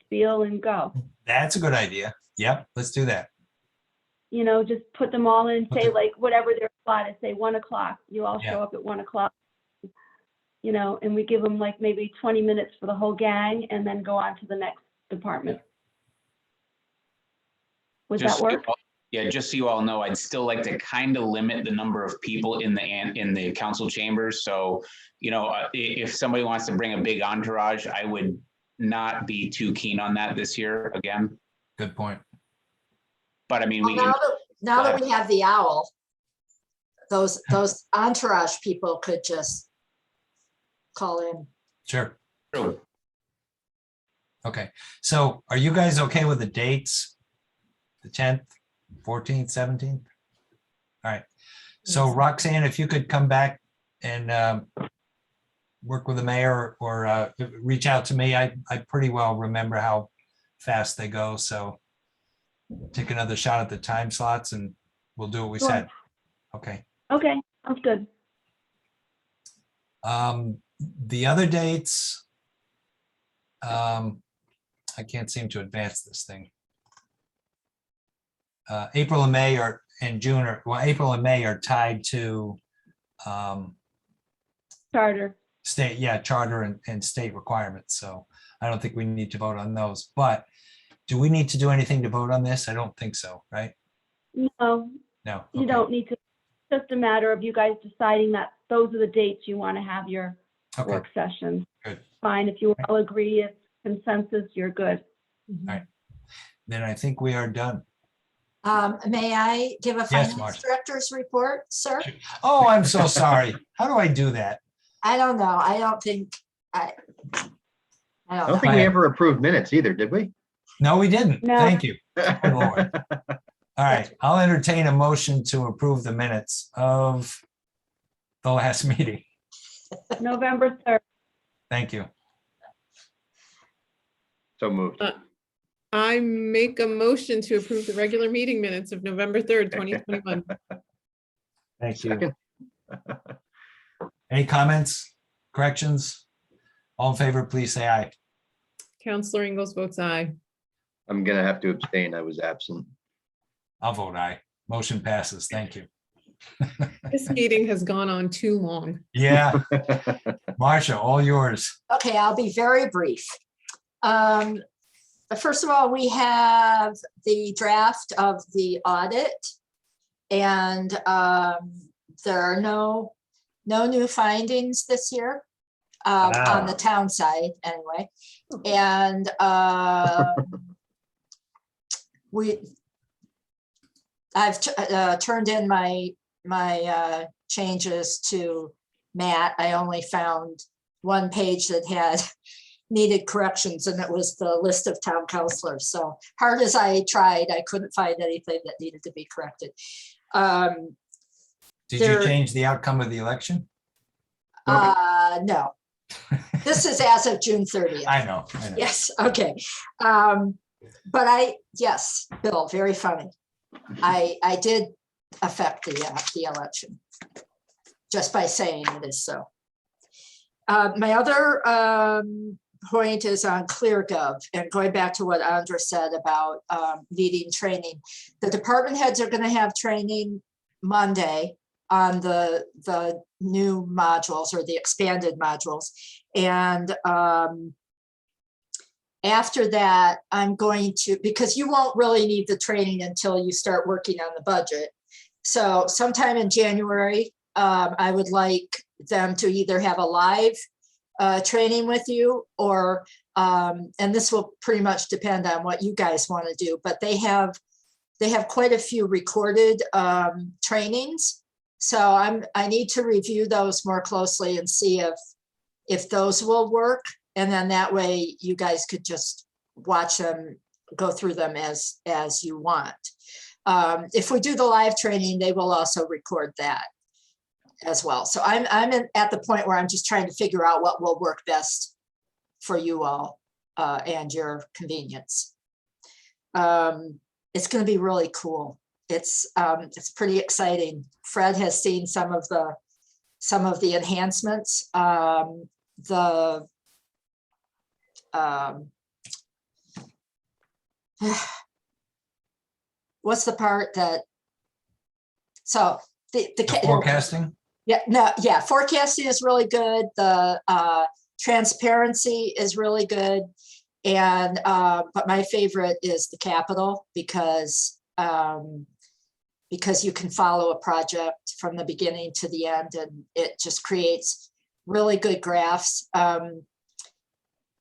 A: spiel and go.
B: That's a good idea. Yep, let's do that.
A: You know, just put them all in, say
B: Okay.
A: like whatever their slot is, say 1 o'clock. You all
B: Yeah.
A: show up at 1 o'clock. You know, and we give them like maybe 20 minutes for the whole gang and then go on to the next department. Would that
D: Just-
A: work?
D: Yeah, just so you all know, I'd still like to kind of limit the number of people in the council chambers. So, you know, if somebody wants to bring a big entourage, I would not be too keen on that this year again.
B: Good point.
D: But I mean,
H: Well,
D: we can,
H: now that we have the owl, those entourage people could just call in.
B: Sure.
D: True.
B: Okay. So are you guys okay with the dates? The 10th, 14th, 17th? All right. So Roxanne, if you could come back and work with the mayor or reach out to me. I pretty well remember how fast they go. So take another shot at the time slots and we'll do what we
A: Sure.
B: said. Okay.
A: Okay, sounds good.
B: The other dates, I can't seem to advance this thing. April and May are and June are, well, April and May are tied to
A: Charter.
B: state, yeah, charter and state requirements. So I don't think we need to vote on those, but do we need to do anything to vote on this? I don't think so, right?
A: No,
B: No.
A: you
B: Okay.
A: don't need to. It's just a matter of you guys deciding that those are the dates you want to have your
B: Okay,
A: work session.
B: good.
A: Fine, if you all agree, it's consensus, you're good.
B: Then I think we are done.
H: May I give a
B: Yes,
H: finance
B: Marcia.
H: director's report, sir?
B: Sure. Oh, I'm so sorry. How do I do that?
H: I don't know. I don't think, I
G: I
H: don't
G: don't
H: know.
G: think we ever approved minutes either, did we?
B: No, we didn't.
A: No.
B: Thank you. Good Lord. All right, I'll entertain a motion to approve the minutes of the last meeting.
A: November 3rd.
B: Thank you.
G: So moved.
F: I make a motion to approve the regular meeting minutes of November 3rd, 2021.
B: Thank you.
G: Second.
B: Any comments, corrections? All in favor, please say aye.
F: Counselor Ingalls votes aye.
G: I'm gonna have to abstain. I was absent.
B: I'll vote aye. Motion passes. Thank you.
F: This meeting has gone on too long.
B: Yeah, Marcia, all yours.
H: Okay, I'll be very brief. First of all, we have the draft of the audit. And there are no new findings this year on the town side anyway. And I've turned in my changes to Matt. I only found one page that had needed corrections, and it was the list of town councilors. So hard as I tried, I couldn't find anything that needed to be corrected.
B: Did
H: There-
B: you change the outcome of the election?
H: No, this is as of June 30th.
B: I know.
H: Yes, okay. But yes, Bill, very funny. I did affect the election just by saying it is so. My other point is on ClearGov, and going back to what Andra said about needing training. The department heads are going to have training Monday on the new modules or the expanded modules. And after that, I'm going to, because you won't really need the training until you start working on the budget. So sometime in January, I would like them to either have a live training with you or, and this will pretty much depend on what you guys want to do, but they have quite a few recorded trainings. So I need to review those more closely and see if those will work. And then that way you guys could just watch them, go through them as you want. If we do the live training, they will also record that as well. So I'm at the point where I'm just trying to figure out what will work best for you all and your convenience. It's going to be really cool. It's pretty exciting. Fred has seen some of the enhancements. What's the part that, so the
B: forecasting?
H: Yeah, forecasting is really good. The transparency is really good. And but my favorite is the capital because you can follow a project from the beginning to the end, and it just creates really good graphs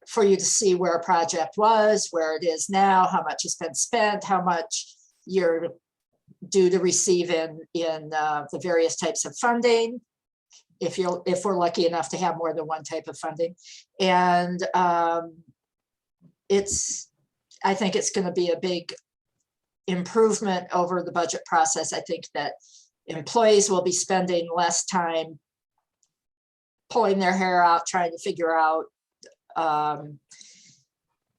H: for you to see where a project was, where it is now, how much has been spent, how much you're due to receive in the various types of funding, if we're lucky enough to have more than one type of funding. And I think it's going to be a big improvement over the budget process. I think that employees will be spending less time pulling their hair out, trying to figure out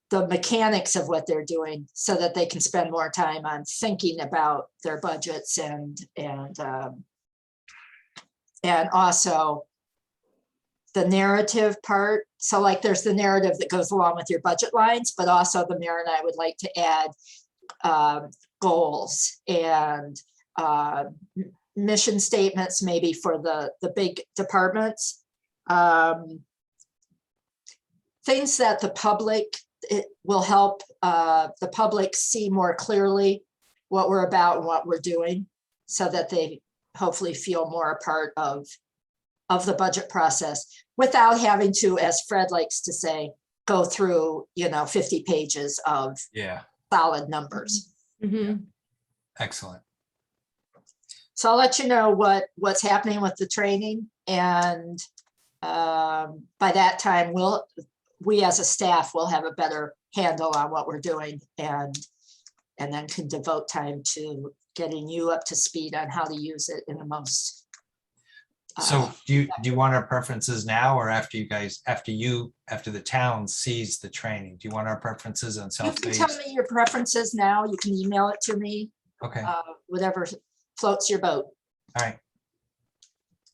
H: the mechanics of what they're doing so that they can spend more time on thinking about their budgets and also the narrative part. So like there's the narrative that goes along with your budget lines, but also the mayor and I would like to add goals and mission statements maybe for the big departments. Things that the public, it will help the public see more clearly what we're about and what we're doing so that they hopefully feel more a part of the budget process without having to, as Fred likes to say, go through, 50 pages of solid numbers.
F: Mhm.
B: Excellent.
H: So I'll let you know what's happening with the training. And by that time, we as a staff will have a better handle on what we're doing and then can devote time to getting you up to speed on how to use it in the most.
B: So do you want our preferences now or after the town sees the training? Do you want our preferences on
H: You
B: self-paced?
H: can tell me your preferences now. You can email it to me,
B: Okay,
H: whatever floats your boat,
B: all right,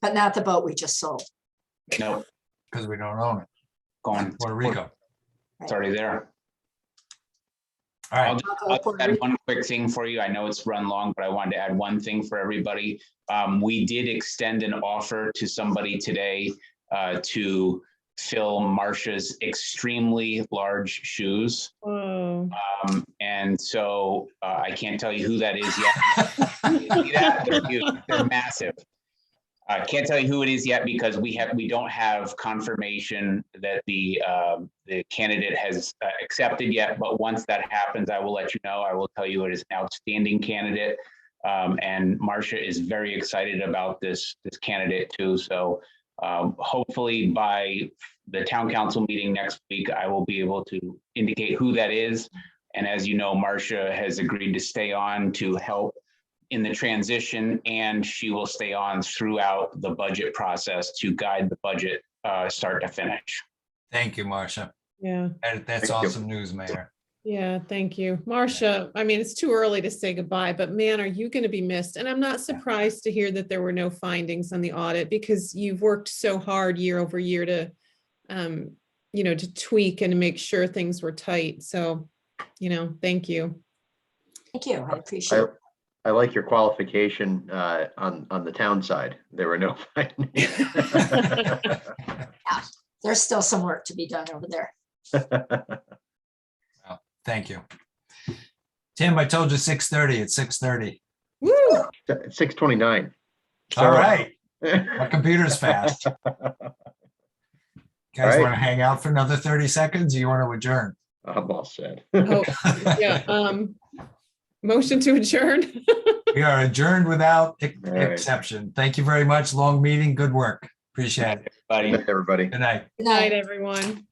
H: but not the boat we just sold.
D: No,
B: because we don't own it.
D: going
B: Puerto Rico.
D: It's already there.
B: All right,
D: I'll just add one quick thing for you. I know it's run long, but I wanted to add one thing for everybody. We did extend an offer to somebody today to fill Marcia's extremely large shoes.
F: Whoa.
D: And so I can't tell you who that is yet. See that? They're huge. They're massive. I can't tell you who it is yet because we don't have confirmation that the candidate has accepted yet. But once that happens, I will let you know. I will tell you it is an outstanding candidate, and Marcia is very excited about this candidate too. So hopefully by the town council meeting next week, I will be able to indicate who that is. And as you know, Marcia has agreed to stay on to help in the transition, and she will stay on throughout the budget process to guide the budget start to finish.
B: thank you, Marcia.
F: Yeah.
B: That's
G: Thank you.
B: awesome news, Mayor.
F: Yeah, thank you. Marcia, I mean, it's too early to say goodbye, but man, are you going to be missed? And I'm not surprised to hear that there were no findings on the audit because you've worked so hard year over year to, to tweak and to make sure things were tight. So, thank you.
H: Thank you. I appreciate it.
G: I like your qualification on the town side. There were no findings.
H: There's still some work to be done over there.
B: Thank you. Tim, I told you 6:30, it's 6:30.
F: Woo!
G: 6:29.
B: All right, my computer's fast. Guys
G: right.
B: want to hang out for another 30 seconds? Or you want to adjourn?
G: I'm all set.
F: Oh, yeah. Motion to adjourn.
B: We are adjourned without
G: All right.
B: exception. Thank you very much. Long meeting, good work. Appreciate it.
D: Buddy.
G: Everybody.
B: Good night.
H: Good
F: Good
H: night.
F: night, everyone.